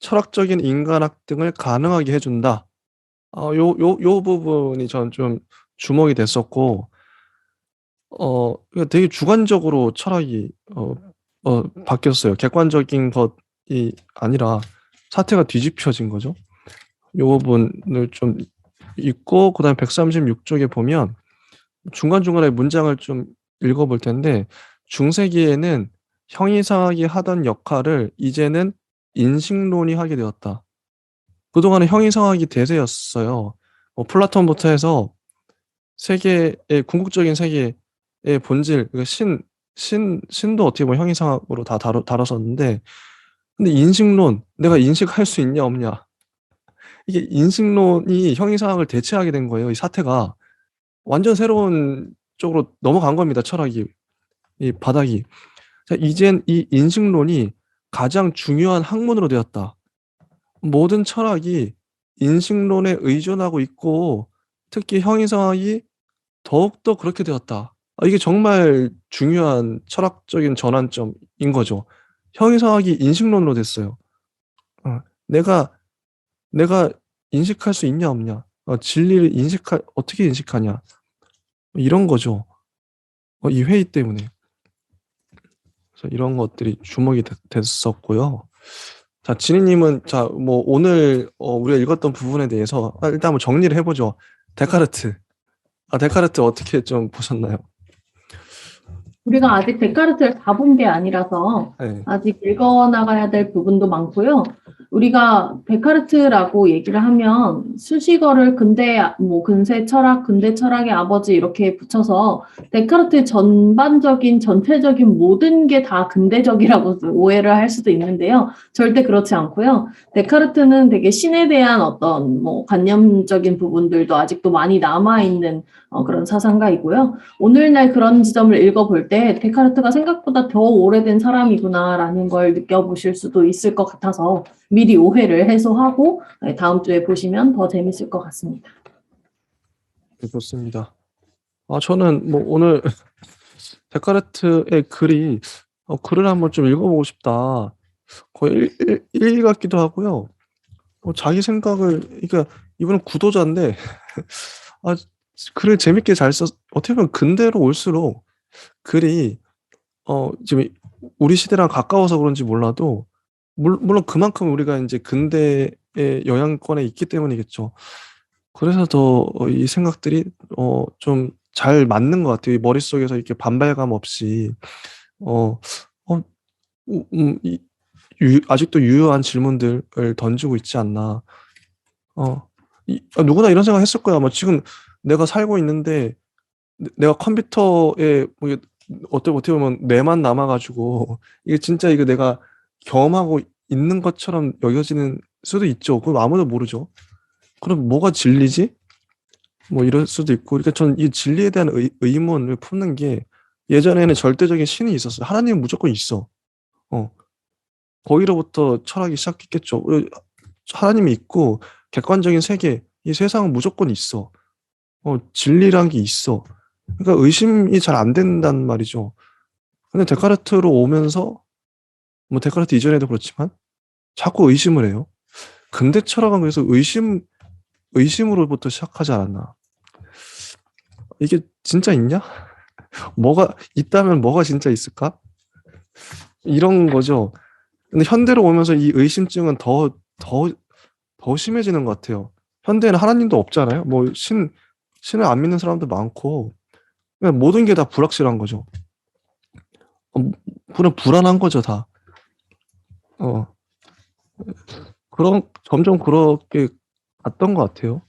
철학적인 인간학 등을 가능하게 해준다. 요 부분이 전 좀 주목이 됐었고, 이거 되게 주관적으로 철학이, 바뀌었어요. 객관적인 것이 아니라 사태가 뒤집혀진 거죠. 요 부분을 좀 읽고, 그 다음에 136쪽에 보면 중간중간에 문장을 좀 읽어볼 텐데, 중세기에는 형이상학이 하던 역할을 이제는 인식론이 하게 되었다. 그동안은 형이상학이 대세였어요. 플라톤부터 해서 세계의 궁극적인 세계의 본질, 그러니까 신도 어떻게 보면 형이상학으로 다 다뤘었는데, 근데 인식론, 내가 인식할 수 있냐 없냐, 이게 인식론이 형이상학을 대체하게 된 거예요. 이 사태가 완전 새로운 쪽으로 넘어간 겁니다. 철학이, 이 바닥이. 자, 이젠 이 인식론이 가장 중요한 학문으로 되었다. 모든 철학이 인식론에 의존하고 있고, 특히 형이상학이 더욱더 그렇게 되었다. 이게 정말 중요한 철학적인 전환점인 거죠. 형이상학이 인식론으로 됐어요. 내가 인식할 수 있냐 없냐, 진리를 어떻게 인식하냐, 이런 거죠. 이 회의 때문에. 그래서 이런 것들이 주목이 됐었고요. 자, 지니님은, 자, 뭐 오늘 우리가 읽었던 부분에 대해서 일단 한번 정리를 해보죠. 데카르트. 데카르트 어떻게 좀 보셨나요? 우리가 아직 데카르트를 다 본 게 아니라서 네. 아직 읽어나가야 될 부분도 많고요. 우리가 데카르트라고 얘기를 하면 수식어를 근세 철학, 근대 철학의 아버지 이렇게 붙여서 데카르트의 전반적인 전체적인 모든 게 다 근대적이라고 오해를 할 수도 있는데요. 절대 그렇지 않고요. 데카르트는 되게 신에 대한 어떤 관념적인 부분들도 아직도 많이 남아있는 그런 사상가이고요. 오늘날 그런 지점을 읽어볼 때 데카르트가 생각보다 더 오래된 사람이구나라는 걸 느껴보실 수도 있을 것 같아서 미리 오해를 해소하고 다음 주에 보시면 더 재밌을 것 같습니다. 네, 좋습니다. 저는 뭐 오늘 데카르트의 글을 한번 좀 읽어보고 싶다. 거의 일 같기도 하고요. 자기 생각을, 그러니까 이분은 구도자인데, 아, 글을 재밌게 잘 어떻게 보면 근대로 올수록 글이, 지금 우리 시대랑 가까워서 그런지 몰라도, 물론 그만큼 우리가 이제 근대의 영향권에 있기 때문이겠죠. 그래서 더 이 생각들이 좀 잘 맞는 것 같아요. 이 머릿속에서 이렇게 반발감 없이, 어, 어, 아직도 유효한 질문들을 던지고 있지 않나. 누구나 이런 생각 했을 거야. 뭐 지금 내가 살고 있는데 내가 컴퓨터에 뭐 어떻게 보면 뇌만 남아가지고 이게 진짜 이거 내가 경험하고 있는 것처럼 여겨지는 수도 있죠. 그럼 아무도 모르죠. 그럼 뭐가 진리지? 뭐 이럴 수도 있고. 그러니까 전 이 진리에 대한 의문을 푸는 게, 예전에는 절대적인 신이 있었어요. 하나님은 무조건 있어. 어, 거기로부터 철학이 시작했겠죠. 하나님이 있고 객관적인 세계, 이 세상은 무조건 있어. 진리란 게 있어. 그러니까 의심이 잘 안 된단 말이죠. 근데 데카르트로 오면서, 뭐 데카르트 이전에도 그렇지만 자꾸 의심을 해요. 근대 철학은 그래서 의심으로부터 시작하지 않았나. 이게 진짜 있냐? 뭐가 있다면 뭐가 진짜 있을까? 이런 거죠. 근데 현대로 오면서 이 의심증은 더 심해지는 것 같아요. 현대에는 하나님도 없잖아요. 뭐 신을 안 믿는 사람도 많고 그냥 모든 게 다 불확실한 거죠. 불안한 거죠, 다. 어, 점점 그렇게 갔던 것 같아요.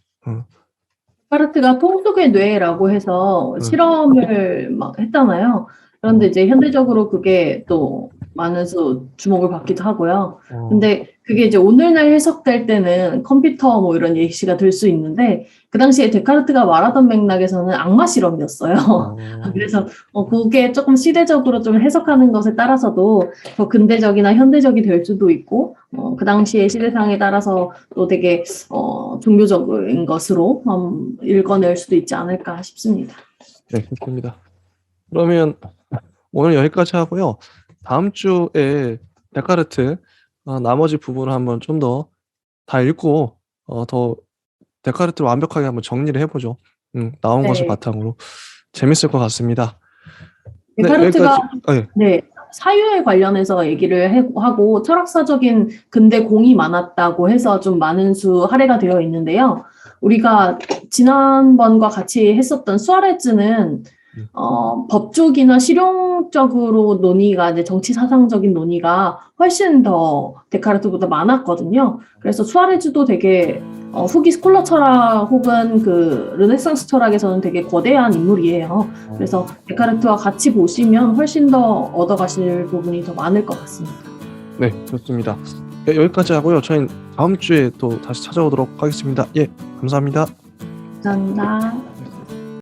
데카르트가 통속의 뇌라고 해서 응. 실험을 막 했잖아요. 그런데 이제 현대적으로 그게 또 많은 주목을 받기도 하고요. 근데 그게 이제 오늘날 해석될 때는 컴퓨터 뭐 이런 예시가 될 수 있는데 그 당시에 데카르트가 말하던 맥락에서는 악마 실험이었어요. 그래서 그게 조금 시대적으로 좀 해석하는 것에 따라서도 더 근대적이나 현대적이 될 수도 있고 그 당시의 시대상에 따라서 또 되게 종교적인 것으로 읽어낼 수도 있지 않을까 싶습니다. 네, 좋습니다. 그러면 오늘 여기까지 하고요. 다음 주에 데카르트 나머지 부분을 한번 좀 더 다 읽고 더 데카르트를 완벽하게 한번 정리를 해보죠. 나온 것을 네. 바탕으로 재밌을 것 같습니다. 네, 데카르트가 여기까지. 네, 사유에 관련해서 얘기를 하고 철학사적인 근대 공이 많았다고 해서 좀 많은 수 할애가 되어 있는데요. 우리가 지난번과 같이 했었던 수아레즈는 법적이나 실용적으로 논의가 이제 정치 사상적인 논의가 훨씬 더 데카르트보다 많았거든요. 그래서 수아레즈도 되게 후기 스콜러 철학 혹은 그 르네상스 철학에서는 되게 거대한 인물이에요. 그래서 데카르트와 같이 보시면 훨씬 더 얻어가실 부분이 더 많을 것 같습니다. 네, 좋습니다. 네, 여기까지 하고요. 저희는 다음 주에 또 다시 찾아오도록 하겠습니다. 예, 감사합니다. 감사합니다.